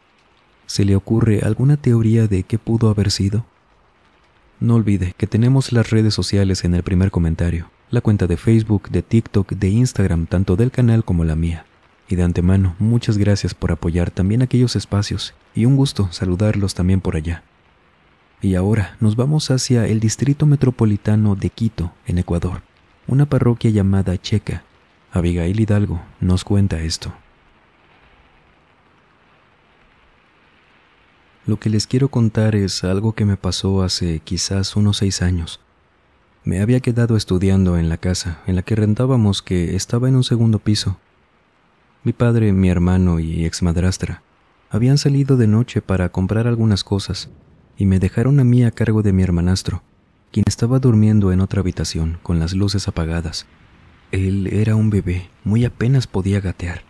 ¿Se le ocurre alguna teoría de qué pudo haber sido? No olvide que tenemos las redes sociales en el primer comentario, la cuenta de Facebook, de TikTok, de Instagram, tanto del canal como la mía. Y de antemano, muchas gracias por apoyar también aquellos espacios, y un gusto saludarlos también por allá. Y ahora nos vamos hacia el Distrito Metropolitano de Quito, en Ecuador, una parroquia llamada Checa. Abigail Hidalgo nos cuenta esto. Lo que les quiero contar es algo que me pasó hace quizás unos 6 años. Me había quedado estudiando en la casa en la que rentábamos, que estaba en un segundo piso. Mi padre, mi hermano y exmadrastra habían salido de noche para comprar algunas cosas y me dejaron a mí a cargo de mi hermanastro, quien estaba durmiendo en otra habitación con las luces apagadas. Él era un bebé, muy apenas podía gatear.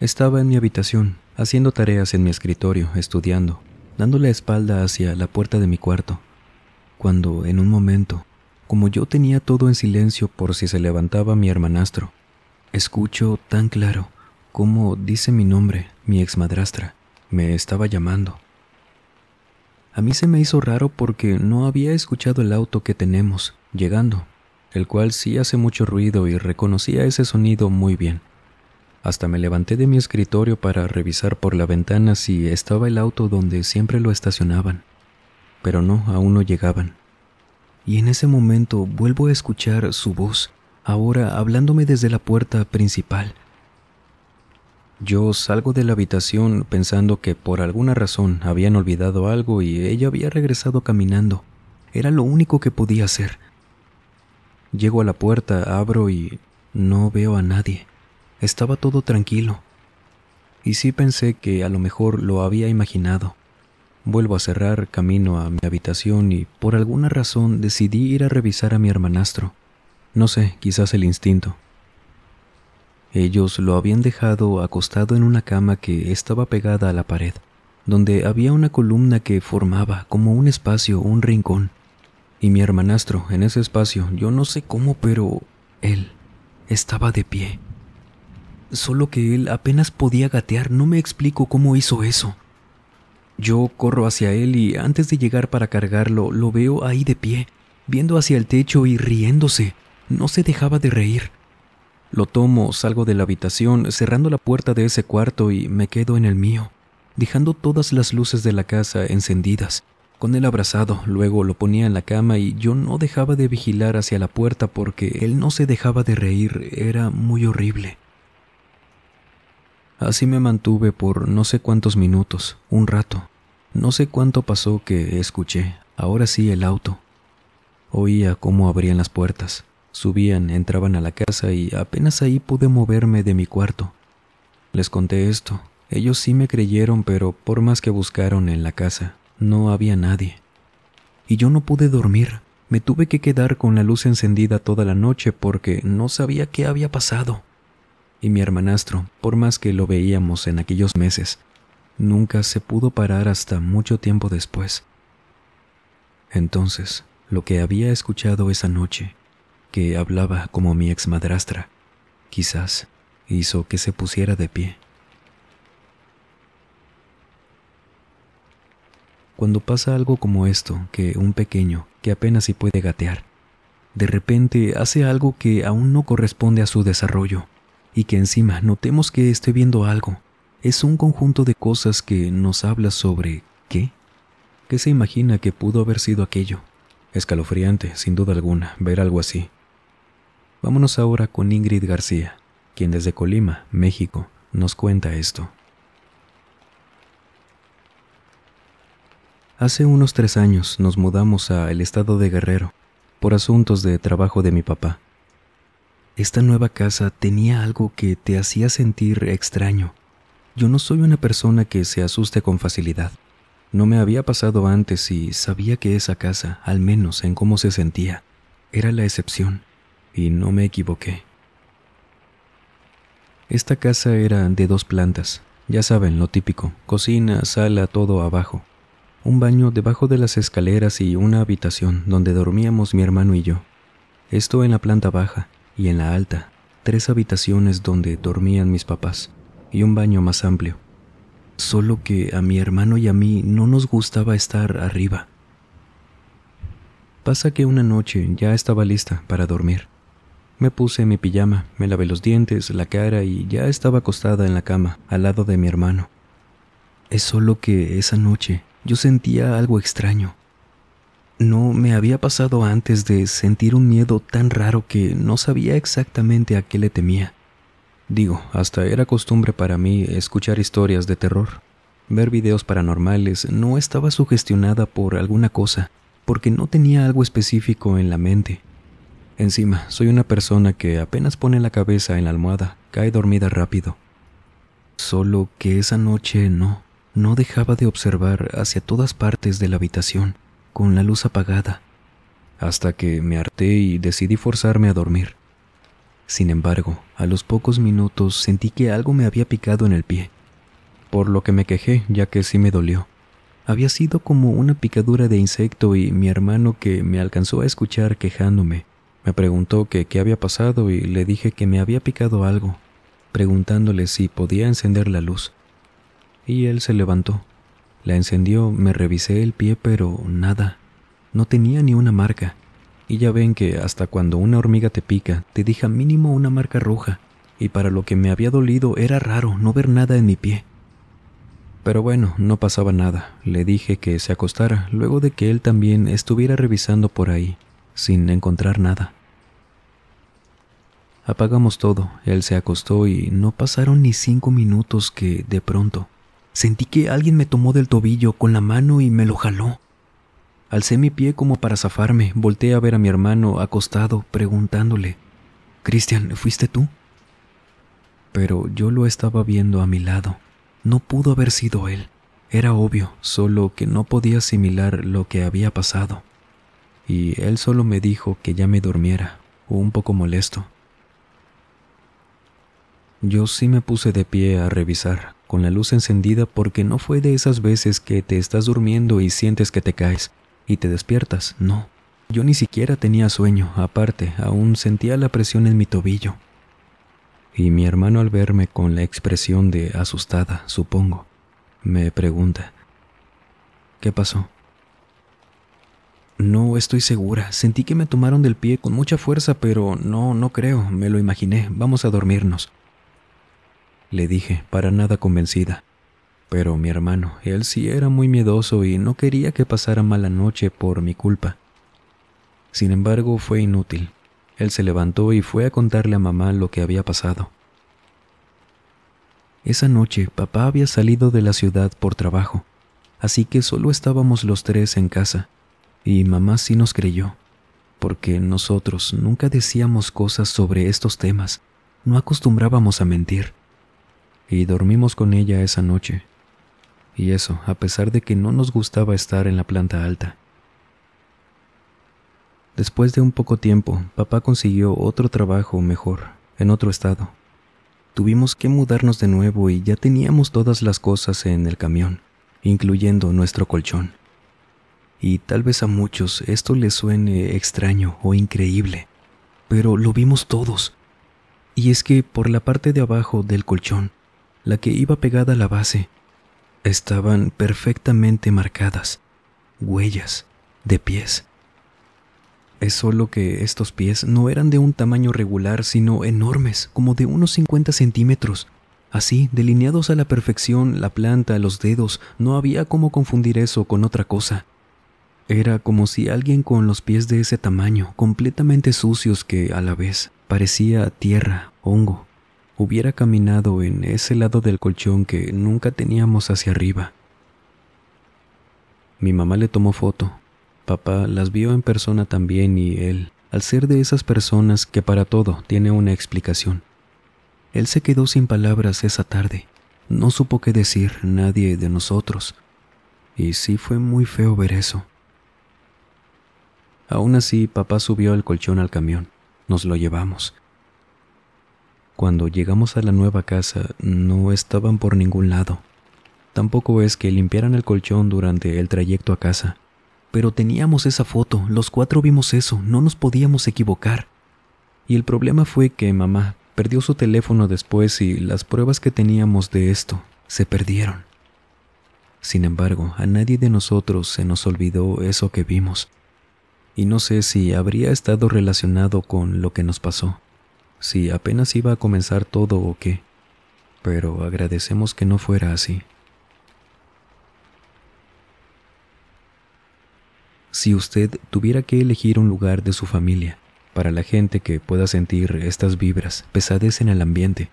Estaba en mi habitación, haciendo tareas en mi escritorio, estudiando, dando la espalda hacia la puerta de mi cuarto, cuando en un momento, como yo tenía todo en silencio por si se levantaba mi hermanastro, escucho tan claro cómo dice mi nombre, mi exmadrastra, me estaba llamando. A mí se me hizo raro porque no había escuchado el auto que tenemos llegando, el cual sí hace mucho ruido y reconocía ese sonido muy bien. Hasta me levanté de mi escritorio para revisar por la ventana si estaba el auto donde siempre lo estacionaban, pero no, aún no llegaban. Y en ese momento vuelvo a escuchar su voz, ahora hablándome desde la puerta principal. Yo salgo de la habitación pensando que por alguna razón habían olvidado algo y ella había regresado caminando. Era lo único que podía hacer. Llego a la puerta, abro y no veo a nadie. Estaba todo tranquilo. Y sí pensé que a lo mejor lo había imaginado. Vuelvo a cerrar, camino a mi habitación y por alguna razón decidí ir a revisar a mi hermanastro. No sé, quizás el instinto. Ellos lo habían dejado acostado en una cama que estaba pegada a la pared, donde había una columna que formaba como un espacio, un rincón. Y mi hermanastro, en ese espacio, yo no sé cómo, pero él estaba de pie. Solo que él apenas podía gatear, no me explico cómo hizo eso. Yo corro hacia él y antes de llegar para cargarlo, lo veo ahí de pie, viendo hacia el techo y riéndose. No se dejaba de reír. Lo tomo, salgo de la habitación, cerrando la puerta de ese cuarto y me quedo en el mío, dejando todas las luces de la casa encendidas. Con él abrazado, luego lo ponía en la cama y yo no dejaba de vigilar hacia la puerta porque él no se dejaba de reír, era muy horrible. Así me mantuve por no sé cuántos minutos, un rato. No sé cuánto pasó que escuché, ahora sí, el auto. Oía cómo abrían las puertas. Subían, entraban a la casa y apenas ahí pude moverme de mi cuarto. Les conté esto. Ellos sí me creyeron, pero por más que buscaron en la casa, no había nadie. Y yo no pude dormir. Me tuve que quedar con la luz encendida toda la noche porque no sabía qué había pasado. Y mi hermanastro, por más que lo veíamos en aquellos meses, nunca se pudo parar hasta mucho tiempo después. Entonces, lo que había escuchado esa noche, que hablaba como mi exmadrastra, quizás hizo que se pusiera de pie. Cuando pasa algo como esto, que un pequeño, que apenas si puede gatear, de repente hace algo que aún no corresponde a su desarrollo, y que encima notemos que esté viendo algo, es un conjunto de cosas que nos habla sobre ¿qué? ¿Qué se imagina que pudo haber sido aquello? Escalofriante, sin duda alguna, ver algo así. Vámonos ahora con Ingrid García, quien desde Colima, México, nos cuenta esto. Hace unos 3 años nos mudamos al estado de Guerrero, por asuntos de trabajo de mi papá. Esta nueva casa tenía algo que te hacía sentir extraño. Yo no soy una persona que se asuste con facilidad. No me había pasado antes y sabía que esa casa, al menos en cómo se sentía, era la excepción. Y no me equivoqué. Esta casa era de 2 plantas, ya saben, lo típico, cocina, sala, todo abajo, un baño debajo de las escaleras y una habitación donde dormíamos mi hermano y yo. Esto en la planta baja y en la alta, 3 habitaciones donde dormían mis papás y un baño más amplio. Solo que a mi hermano y a mí no nos gustaba estar arriba. Pasa que una noche ya estaba lista para dormir. Me puse mi pijama, me lavé los dientes, la cara y ya estaba acostada en la cama, al lado de mi hermano. Es solo que esa noche yo sentía algo extraño. No me había pasado antes de sentir un miedo tan raro que no sabía exactamente a qué le temía. Digo, hasta era costumbre para mí escuchar historias de terror. Ver videos paranormales, no estaba sugestionada por alguna cosa, porque no tenía algo específico en la mente. Encima, soy una persona que apenas pone la cabeza en la almohada, cae dormida rápido. Solo que esa noche no dejaba de observar hacia todas partes de la habitación, con la luz apagada, hasta que me harté y decidí forzarme a dormir. Sin embargo, a los pocos minutos sentí que algo me había picado en el pie, por lo que me quejé, ya que sí me dolió. Había sido como una picadura de insecto y mi hermano, que me alcanzó a escuchar quejándome, me preguntó que qué había pasado y le dije que me había picado algo, preguntándole si podía encender la luz. Y él se levantó, la encendió, me revisé el pie, pero nada, no tenía ni una marca. Y ya ven que hasta cuando una hormiga te pica, te deja mínimo una marca roja, y para lo que me había dolido era raro no ver nada en mi pie. Pero bueno, no pasaba nada. Le dije que se acostara, luego de que él también estuviera revisando por ahí, sin encontrar nada. Apagamos todo, él se acostó y no pasaron ni 5 minutos que, de pronto, sentí que alguien me tomó del tobillo con la mano y me lo jaló. Alcé mi pie como para zafarme, volteé a ver a mi hermano acostado, preguntándole: «Cristian, ¿fuiste tú?». Pero yo lo estaba viendo a mi lado. No pudo haber sido él. Era obvio, solo que no podía asimilar lo que había pasado. Y él solo me dijo que ya me durmiera, un poco molesto. Yo sí me puse de pie a revisar, con la luz encendida, porque no fue de esas veces que te estás durmiendo y sientes que te caes y te despiertas. No, yo ni siquiera tenía sueño, aparte, aún sentía la presión en mi tobillo. Y mi hermano, al verme con la expresión de asustada, supongo, me pregunta: «¿Qué pasó?». «No estoy segura, sentí que me tomaron del pie con mucha fuerza, pero no creo, me lo imaginé, vamos a dormirnos», le dije, para nada convencida. Pero mi hermano, él sí era muy miedoso y no quería que pasara mala noche por mi culpa. Sin embargo, fue inútil. Él se levantó y fue a contarle a mamá lo que había pasado. Esa noche, papá había salido de la ciudad por trabajo, así que solo estábamos los 3 en casa, y mamá sí nos creyó, porque nosotros nunca decíamos cosas sobre estos temas, no acostumbrábamos a mentir. Y dormimos con ella esa noche. Y eso, a pesar de que no nos gustaba estar en la planta alta. Después de un poco tiempo, papá consiguió otro trabajo mejor, en otro estado. Tuvimos que mudarnos de nuevo y ya teníamos todas las cosas en el camión, incluyendo nuestro colchón. Y tal vez a muchos esto les suene extraño o increíble, pero lo vimos todos. Y es que por la parte de abajo del colchón, la que iba pegada a la base, estaban perfectamente marcadas, huellas de pies. Es solo que estos pies no eran de un tamaño regular, sino enormes, como de unos 50 centímetros. Así, delineados a la perfección, la planta, los dedos, no había cómo confundir eso con otra cosa. Era como si alguien con los pies de ese tamaño, completamente sucios, que a la vez parecía tierra, hongo, hubiera caminado en ese lado del colchón que nunca teníamos hacia arriba. Mi mamá le tomó foto. Papá las vio en persona también y él, al ser de esas personas que para todo tiene una explicación, él se quedó sin palabras esa tarde. No supo qué decir nadie de nosotros. Y sí fue muy feo ver eso. Aún así, papá subió el colchón al camión. Nos lo llevamos. Cuando llegamos a la nueva casa, no estaban por ningún lado. Tampoco es que limpiaran el colchón durante el trayecto a casa. Pero teníamos esa foto, los 4 vimos eso, no nos podíamos equivocar. Y el problema fue que mamá perdió su teléfono después y las pruebas que teníamos de esto se perdieron. Sin embargo, a nadie de nosotros se nos olvidó eso que vimos. Y no sé si habría estado relacionado con lo que nos pasó, si apenas iba a comenzar todo o qué, pero agradecemos que no fuera así. Si usted tuviera que elegir un lugar de su familia para la gente que pueda sentir estas vibras, pesadez en el ambiente,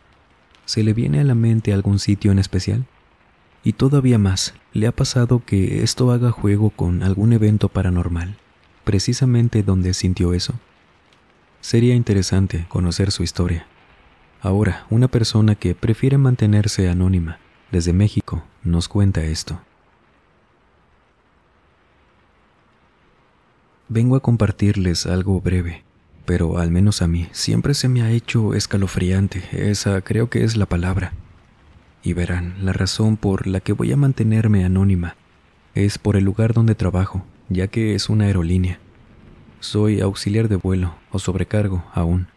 ¿se le viene a la mente algún sitio en especial? Y todavía más, ¿le ha pasado que esto haga juego con algún evento paranormal, precisamente donde sintió eso? Sería interesante conocer su historia. Ahora, una persona que prefiere mantenerse anónima, desde México, nos cuenta esto. Vengo a compartirles algo breve, pero al menos a mí siempre se me ha hecho escalofriante, esa creo que es la palabra. Y verán, la razón por la que voy a mantenerme anónima es por el lugar donde trabajo, ya que es una aerolínea. Soy auxiliar de vuelo o sobrecargo aún,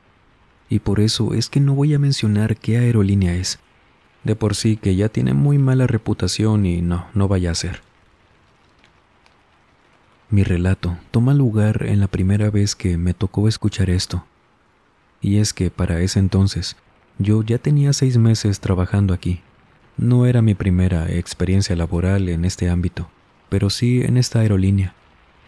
y por eso es que no voy a mencionar qué aerolínea es. De por sí que ya tiene muy mala reputación y no vaya a ser. Mi relato toma lugar en la primera vez que me tocó escuchar esto. Y es que para ese entonces yo ya tenía 6 meses trabajando aquí. No era mi primera experiencia laboral en este ámbito, pero sí en esta aerolínea.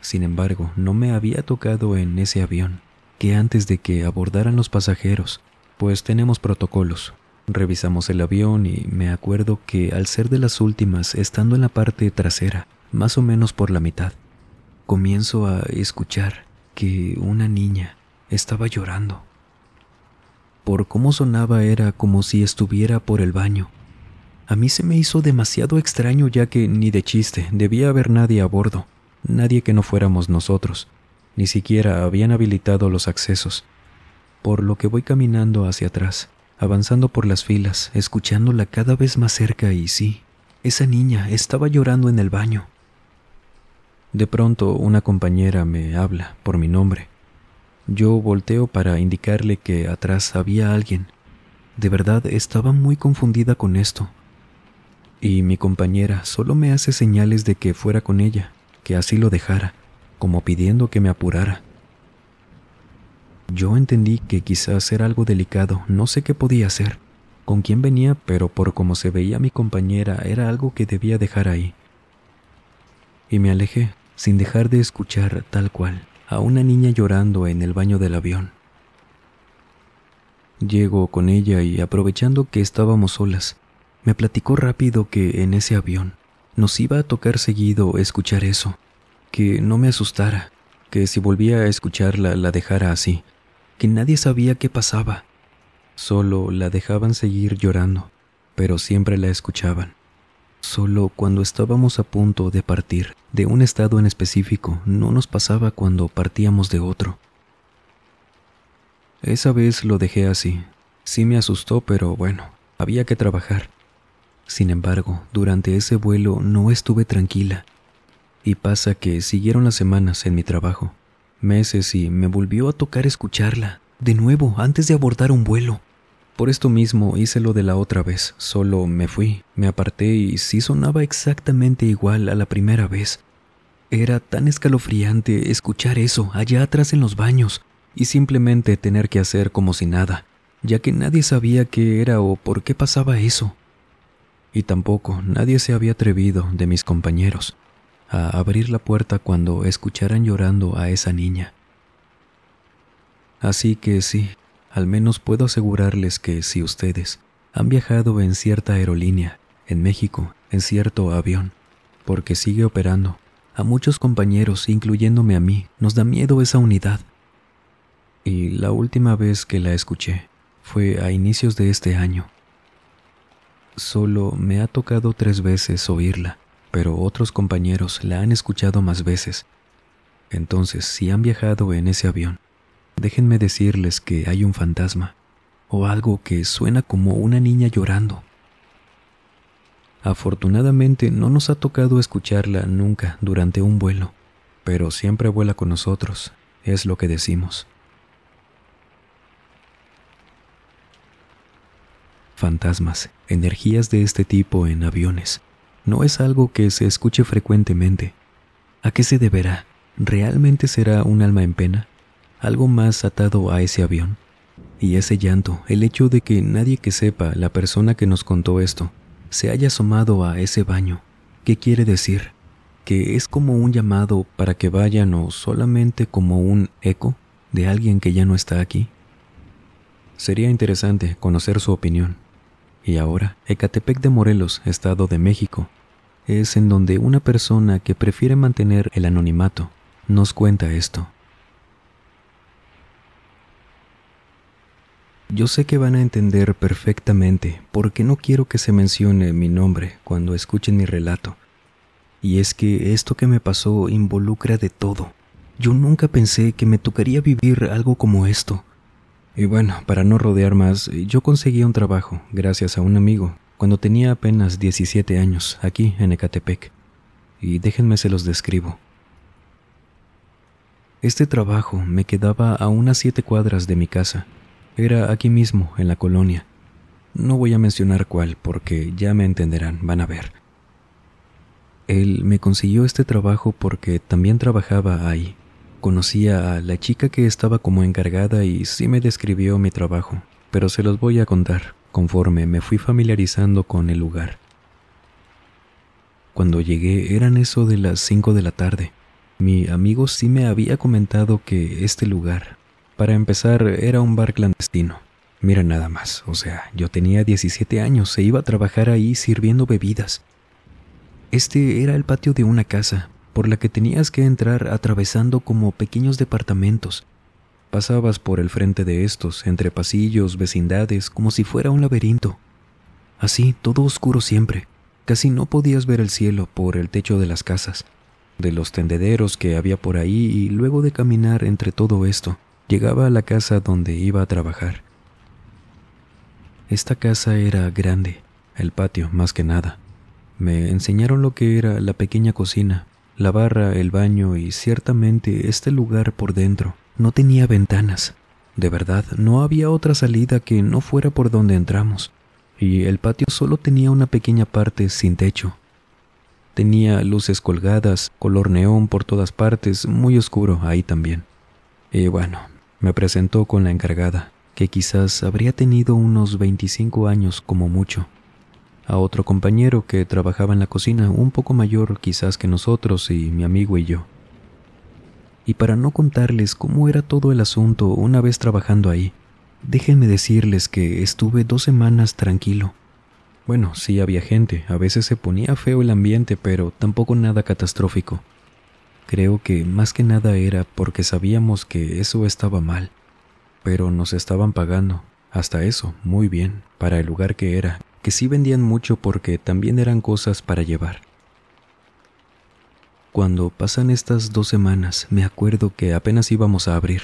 Sin embargo, no me había tocado en ese avión, que antes de que abordaran los pasajeros, pues tenemos protocolos. Revisamos el avión y me acuerdo que al ser de las últimas, estando en la parte trasera, más o menos por la mitad, comienzo a escuchar que una niña estaba llorando. Por cómo sonaba era como si estuviera por el baño. A mí se me hizo demasiado extraño ya que ni de chiste debía haber nadie a bordo, nadie que no fuéramos nosotros, ni siquiera habían habilitado los accesos, por lo que voy caminando hacia atrás, avanzando por las filas, escuchándola cada vez más cerca y sí, esa niña estaba llorando en el baño. De pronto una compañera me habla por mi nombre. Yo volteo para indicarle que atrás había alguien. De verdad estaba muy confundida con esto. Y mi compañera solo me hace señales de que fuera con ella, que así lo dejara, como pidiendo que me apurara. Yo entendí que quizás era algo delicado, no sé qué podía hacer, con quién venía, pero por cómo se veía mi compañera era algo que debía dejar ahí. Y me alejé, sin dejar de escuchar tal cual a una niña llorando en el baño del avión. Llego con ella y aprovechando que estábamos solas, me platicó rápido que en ese avión nos iba a tocar seguido escuchar eso, que no me asustara, que si volvía a escucharla la dejara así, que nadie sabía qué pasaba. Solo la dejaban seguir llorando, pero siempre la escuchaban. Solo cuando estábamos a punto de partir de un estado en específico, no nos pasaba cuando partíamos de otro. Esa vez lo dejé así. Sí me asustó, pero bueno, había que trabajar. Sin embargo, durante ese vuelo no estuve tranquila. Y pasa que siguieron las semanas en mi trabajo, meses, y me volvió a tocar escucharla, de nuevo, antes de abordar un vuelo. Por esto mismo hice lo de la otra vez, solo me fui, me aparté y sí sonaba exactamente igual a la primera vez. Era tan escalofriante escuchar eso allá atrás en los baños y simplemente tener que hacer como si nada, ya que nadie sabía qué era o por qué pasaba eso. Y tampoco nadie se había atrevido de mis compañeros a abrir la puerta cuando escucharan llorando a esa niña. Así que sí, al menos puedo asegurarles que si ustedes han viajado en cierta aerolínea, en México, en cierto avión, porque sigue operando, a muchos compañeros, incluyéndome a mí, nos da miedo esa unidad. Y la última vez que la escuché fue a inicios de este año. Solo me ha tocado 3 veces oírla, pero otros compañeros la han escuchado más veces. Entonces, si han viajado en ese avión, déjenme decirles que hay un fantasma, o algo que suena como una niña llorando. Afortunadamente no nos ha tocado escucharla nunca durante un vuelo, pero siempre vuela con nosotros, es lo que decimos. Fantasmas, energías de este tipo en aviones, no es algo que se escuche frecuentemente. ¿A qué se deberá? ¿Realmente será un alma en pena? ¿Algo más atado a ese avión? Y ese llanto, el hecho de que nadie que sepa, la persona que nos contó esto, se haya asomado a ese baño, ¿qué quiere decir? ¿Que es como un llamado para que vayan o solamente como un eco de alguien que ya no está aquí? Sería interesante conocer su opinión. Y ahora, Ecatepec de Morelos, Estado de México, es en donde una persona que prefiere mantener el anonimato nos cuenta esto. Yo sé que van a entender perfectamente por qué no quiero que se mencione mi nombre cuando escuchen mi relato. Y es que esto que me pasó involucra de todo. Yo nunca pensé que me tocaría vivir algo como esto. Y bueno, para no rodear más, yo conseguí un trabajo, gracias a un amigo, cuando tenía apenas 17 años, aquí en Ecatepec. Y déjenme se los describo. Este trabajo me quedaba a unas 7 cuadras de mi casa. Era aquí mismo, en la colonia. No voy a mencionar cuál, porque ya me entenderán, van a ver. Él me consiguió este trabajo porque también trabajaba ahí. Conocía a la chica que estaba como encargada y sí me describió mi trabajo, pero se los voy a contar conforme me fui familiarizando con el lugar. Cuando llegué eran eso de las 5 de la tarde. Mi amigo sí me había comentado que este lugar, para empezar, era un bar clandestino. Mira nada más, o sea, yo tenía 17 años e iba a trabajar ahí sirviendo bebidas. Este era el patio de una casa, por la que tenías que entrar atravesando como pequeños departamentos. Pasabas por el frente de estos, entre pasillos, vecindades, como si fuera un laberinto. Así, todo oscuro siempre. Casi no podías ver el cielo por el techo de las casas, de los tendederos que había por ahí, y luego de caminar entre todo esto, llegaba a la casa donde iba a trabajar. Esta casa era grande, el patio más que nada. Me enseñaron lo que era la pequeña cocina, la barra, el baño y ciertamente este lugar por dentro no tenía ventanas. De verdad, no había otra salida que no fuera por donde entramos, y el patio solo tenía una pequeña parte sin techo. Tenía luces colgadas, color neón por todas partes, muy oscuro ahí también. Y bueno, me presentó con la encargada, que quizás habría tenido unos 25 años como mucho. A otro compañero que trabajaba en la cocina, un poco mayor quizás que nosotros y mi amigo y yo. Y para no contarles cómo era todo el asunto una vez trabajando ahí, déjenme decirles que estuve 2 semanas tranquilo. Bueno, sí había gente, a veces se ponía feo el ambiente, pero tampoco nada catastrófico. Creo que más que nada era porque sabíamos que eso estaba mal, pero nos estaban pagando, hasta eso, muy bien, para el lugar que era, que sí vendían mucho porque también eran cosas para llevar. Cuando pasan estas 2 semanas, me acuerdo que apenas íbamos a abrir.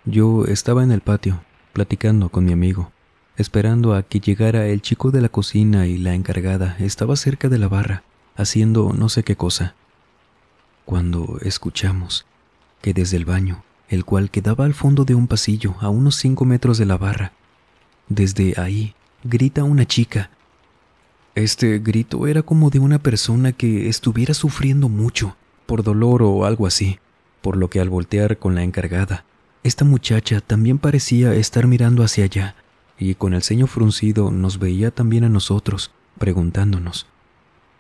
Yo estaba en el patio, platicando con mi amigo, esperando a que llegara el chico de la cocina y la encargada estaba cerca de la barra, haciendo no sé qué cosa. Cuando escuchamos que desde el baño, el cual quedaba al fondo de un pasillo a unos 5 metros de la barra, desde ahí grita una chica. Este grito era como de una persona que estuviera sufriendo mucho, por dolor o algo así, por lo que al voltear con la encargada, esta muchacha también parecía estar mirando hacia allá, y con el ceño fruncido nos veía también a nosotros, preguntándonos,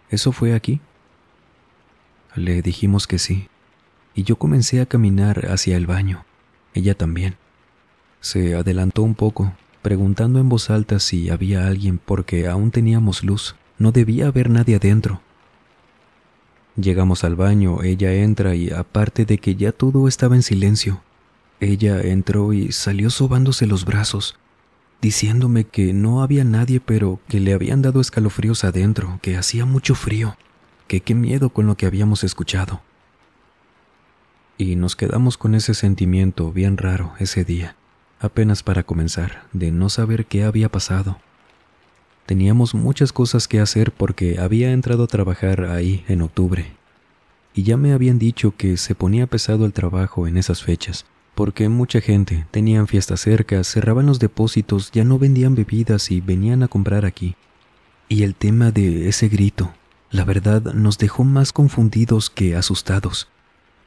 ¿eso fue aquí? Le dijimos que sí, y yo comencé a caminar hacia el baño, ella también. Se adelantó un poco, preguntando en voz alta si había alguien porque aún teníamos luz, no debía haber nadie adentro. Llegamos al baño, ella entra y aparte de que ya todo estaba en silencio, ella entró y salió sobándose los brazos, diciéndome que no había nadie pero que le habían dado escalofríos adentro, que hacía mucho frío, que qué miedo con lo que habíamos escuchado. Y nos quedamos con ese sentimiento bien raro ese día. Apenas para comenzar, de no saber qué había pasado. Teníamos muchas cosas que hacer porque había entrado a trabajar ahí en octubre. Y ya me habían dicho que se ponía pesado el trabajo en esas fechas, porque mucha gente, tenían fiestas cerca, cerraban los depósitos, ya no vendían bebidas y venían a comprar aquí. Y el tema de ese grito, la verdad, nos dejó más confundidos que asustados.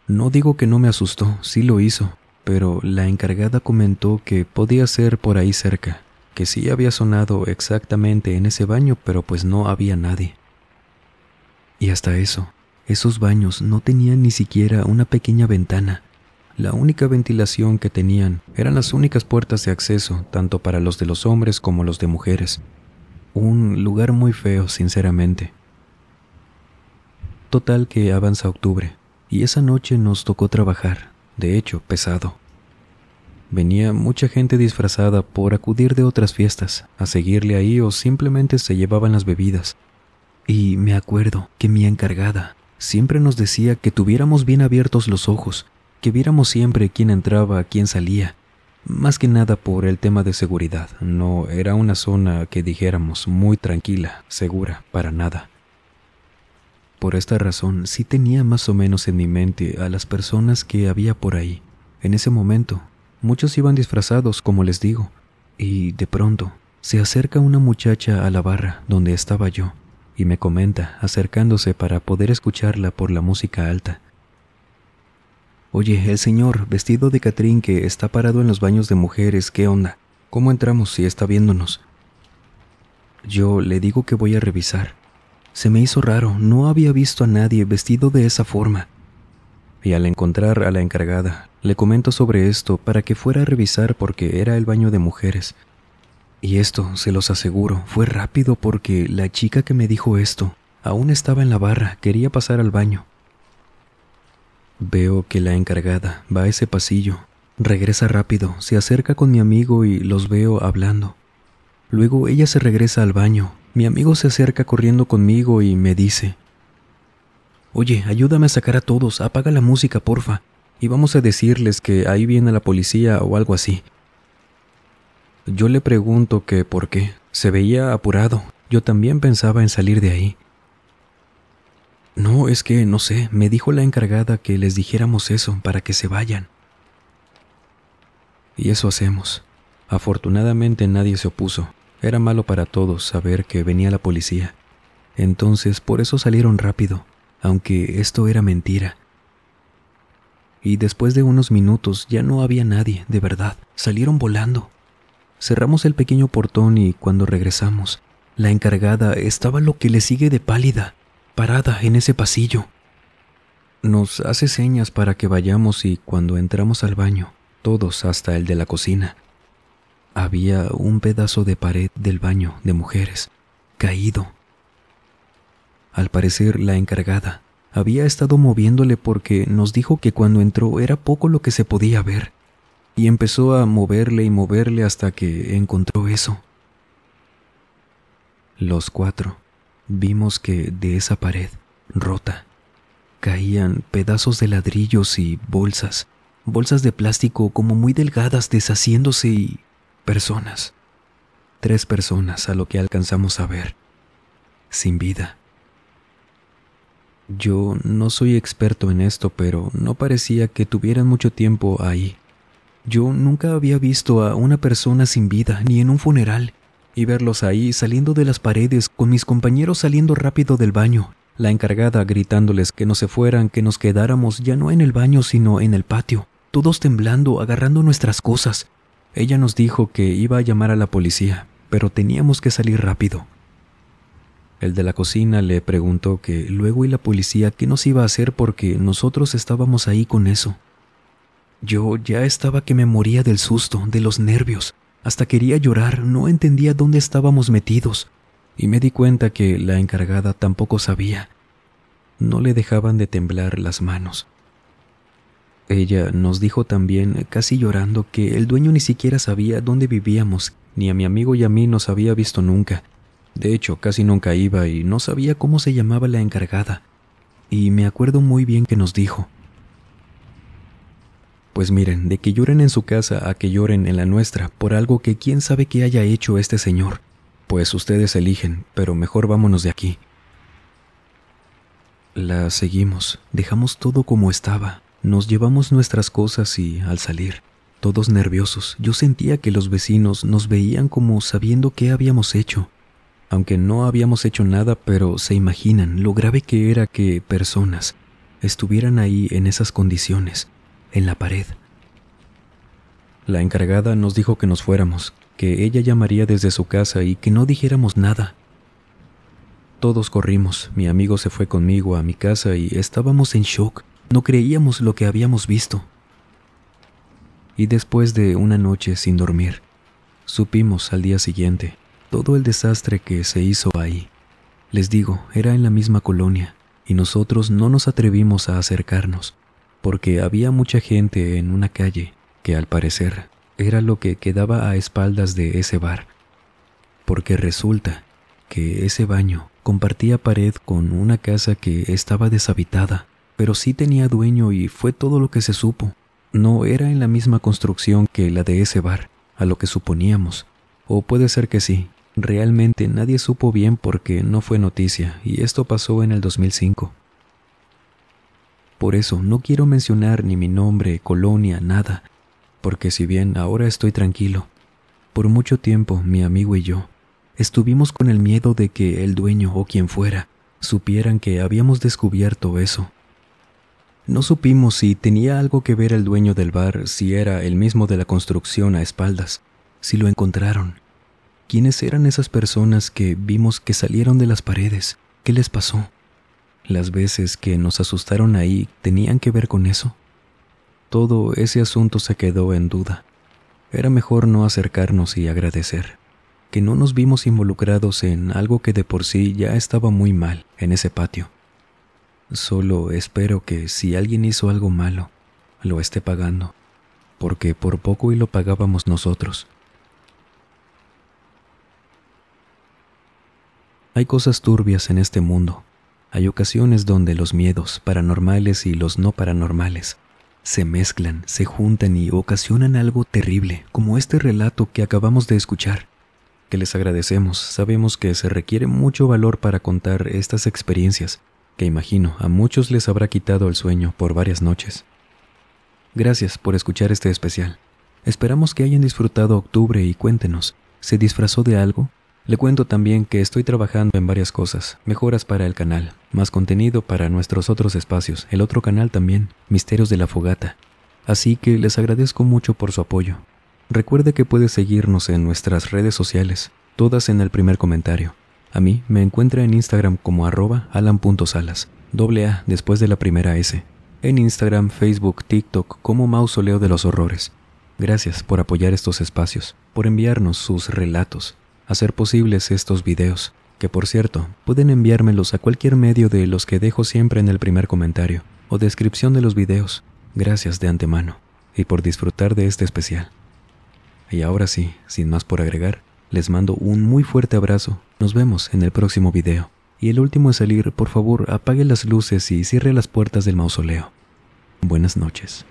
No digo que no me asustó, sí lo hizo. Pero la encargada comentó que podía ser por ahí cerca, que sí había sonado exactamente en ese baño, pero pues no había nadie. Y hasta eso, esos baños no tenían ni siquiera una pequeña ventana. La única ventilación que tenían eran las únicas puertas de acceso, tanto para los de los hombres como los de mujeres. Un lugar muy feo, sinceramente. Total que avanza octubre, y esa noche nos tocó trabajar. De hecho, pesado. Venía mucha gente disfrazada por acudir de otras fiestas, a seguirle ahí o simplemente se llevaban las bebidas. Y me acuerdo que mi encargada siempre nos decía que tuviéramos bien abiertos los ojos, que viéramos siempre quién entraba, quién salía. Más que nada por el tema de seguridad. No era una zona que dijéramos muy tranquila, segura, para nada. Por esta razón sí tenía más o menos en mi mente a las personas que había por ahí. En ese momento, muchos iban disfrazados, como les digo, y de pronto se acerca una muchacha a la barra donde estaba yo y me comenta, acercándose para poder escucharla por la música alta: «Oye, el señor vestido de Catrín que está parado en los baños de mujeres, ¿qué onda? ¿Cómo entramos si está viéndonos?» Yo le digo que voy a revisar. Se me hizo raro, no había visto a nadie vestido de esa forma. Y al encontrar a la encargada, le comento sobre esto para que fuera a revisar porque era el baño de mujeres. Y esto, se los aseguro, fue rápido porque la chica que me dijo esto aún estaba en la barra, quería pasar al baño. Veo que la encargada va a ese pasillo, regresa rápido, se acerca con mi amigo y los veo hablando. Luego ella se regresa al baño, mi amigo se acerca corriendo conmigo y me dice: «Oye, ayúdame a sacar a todos, apaga la música, porfa, y vamos a decirles que ahí viene la policía o algo así». Yo le pregunto que por qué, se veía apurado, yo también pensaba en salir de ahí. «No, es que, no sé, me dijo la encargada que les dijéramos eso para que se vayan». Y eso hacemos. Afortunadamente nadie se opuso. Era malo para todos saber que venía la policía. Entonces por eso salieron rápido, aunque esto era mentira. Y después de unos minutos ya no había nadie, de verdad, salieron volando. Cerramos el pequeño portón y cuando regresamos, la encargada estaba lo que le sigue de pálida, parada en ese pasillo. Nos hace señas para que vayamos y cuando entramos al baño, todos hasta el de la cocina, había un pedazo de pared del baño de mujeres, caído. Al parecer la encargada había estado moviéndole porque nos dijo que cuando entró era poco lo que se podía ver, y empezó a moverle y moverle hasta que encontró eso. Los 4 vimos que de esa pared rota caían pedazos de ladrillos y bolsas de plástico como muy delgadas deshaciéndose y personas. 3 personas a lo que alcanzamos a ver, sin vida. Yo no soy experto en esto, pero no parecía que tuvieran mucho tiempo ahí. Yo nunca había visto a una persona sin vida ni en un funeral, y verlos ahí saliendo de las paredes con mis compañeros saliendo rápido del baño, la encargada gritándoles que no se fueran, que nos quedáramos ya no en el baño sino en el patio, todos temblando, agarrando nuestras cosas. Ella nos dijo que iba a llamar a la policía, pero teníamos que salir rápido. El de la cocina le preguntó que luego y la policía qué nos iba a hacer porque nosotros estábamos ahí con eso. Yo ya estaba que me moría del susto, de los nervios. Hasta quería llorar, no entendía dónde estábamos metidos. Y me di cuenta que la encargada tampoco sabía. No le dejaban de temblar las manos. Ella nos dijo también, casi llorando, que el dueño ni siquiera sabía dónde vivíamos, ni a mi amigo y a mí nos había visto nunca. De hecho, casi nunca iba y no sabía cómo se llamaba la encargada. Y me acuerdo muy bien que nos dijo: «Pues miren, de que lloren en su casa a que lloren en la nuestra por algo que quién sabe qué haya hecho este señor, pues ustedes eligen, pero mejor vámonos de aquí». La seguimos, dejamos todo como estaba, nos llevamos nuestras cosas y, al salir, todos nerviosos, yo sentía que los vecinos nos veían como sabiendo qué habíamos hecho. Aunque no habíamos hecho nada, pero se imaginan lo grave que era que personas estuvieran ahí en esas condiciones, en la pared. La encargada nos dijo que nos fuéramos, que ella llamaría desde su casa y que no dijéramos nada. Todos corrimos, mi amigo se fue conmigo a mi casa y estábamos en shock, no creíamos lo que habíamos visto. Y después de una noche sin dormir, supimos al día siguiente todo el desastre que se hizo ahí. Les digo, era en la misma colonia, y nosotros no nos atrevimos a acercarnos, porque había mucha gente en una calle que al parecer era lo que quedaba a espaldas de ese bar, porque resulta que ese baño compartía pared con una casa que estaba deshabitada, pero sí tenía dueño y fue todo lo que se supo. No era en la misma construcción que la de ese bar, a lo que suponíamos. O puede ser que sí. Realmente nadie supo bien porque no fue noticia, y esto pasó en el 2005. Por eso no quiero mencionar ni mi nombre, colonia, nada, porque si bien ahora estoy tranquilo, por mucho tiempo mi amigo y yo estuvimos con el miedo de que el dueño o quien fuera supieran que habíamos descubierto eso. No supimos si tenía algo que ver el dueño del bar, si era el mismo de la construcción a espaldas, si lo encontraron. ¿Quiénes eran esas personas que vimos que salieron de las paredes? ¿Qué les pasó? ¿Las veces que nos asustaron ahí tenían que ver con eso? Todo ese asunto se quedó en duda. Era mejor no acercarnos y agradecer que no nos vimos involucrados en algo que de por sí ya estaba muy mal en ese patio. Solo espero que si alguien hizo algo malo, lo esté pagando, porque por poco y lo pagábamos nosotros. Hay cosas turbias en este mundo. Hay ocasiones donde los miedos paranormales y los no paranormales se mezclan, se juntan y ocasionan algo terrible, como este relato que acabamos de escuchar, que les agradecemos. Sabemos que se requiere mucho valor para contar estas experiencias, que imagino a muchos les habrá quitado el sueño por varias noches. Gracias por escuchar este especial. Esperamos que hayan disfrutado octubre y cuéntenos, ¿se disfrazó de algo? Le cuento también que estoy trabajando en varias cosas, mejoras para el canal, más contenido para nuestros otros espacios, el otro canal también, Misterios de la Fogata. Así que les agradezco mucho por su apoyo. Recuerde que puede seguirnos en nuestras redes sociales, todas en el primer comentario. A mí me encuentra en Instagram como @alan.salas, A después de la primera S. En Instagram, Facebook, TikTok como Mausoleo de los Horrores. Gracias por apoyar estos espacios, por enviarnos sus relatos, hacer posibles estos videos, que por cierto, pueden enviármelos a cualquier medio de los que dejo siempre en el primer comentario o descripción de los videos. Gracias de antemano y por disfrutar de este especial. Y ahora sí, sin más por agregar, les mando un muy fuerte abrazo. Nos vemos en el próximo video. Y el último es salir, por favor, apague las luces y cierre las puertas del mausoleo. Buenas noches.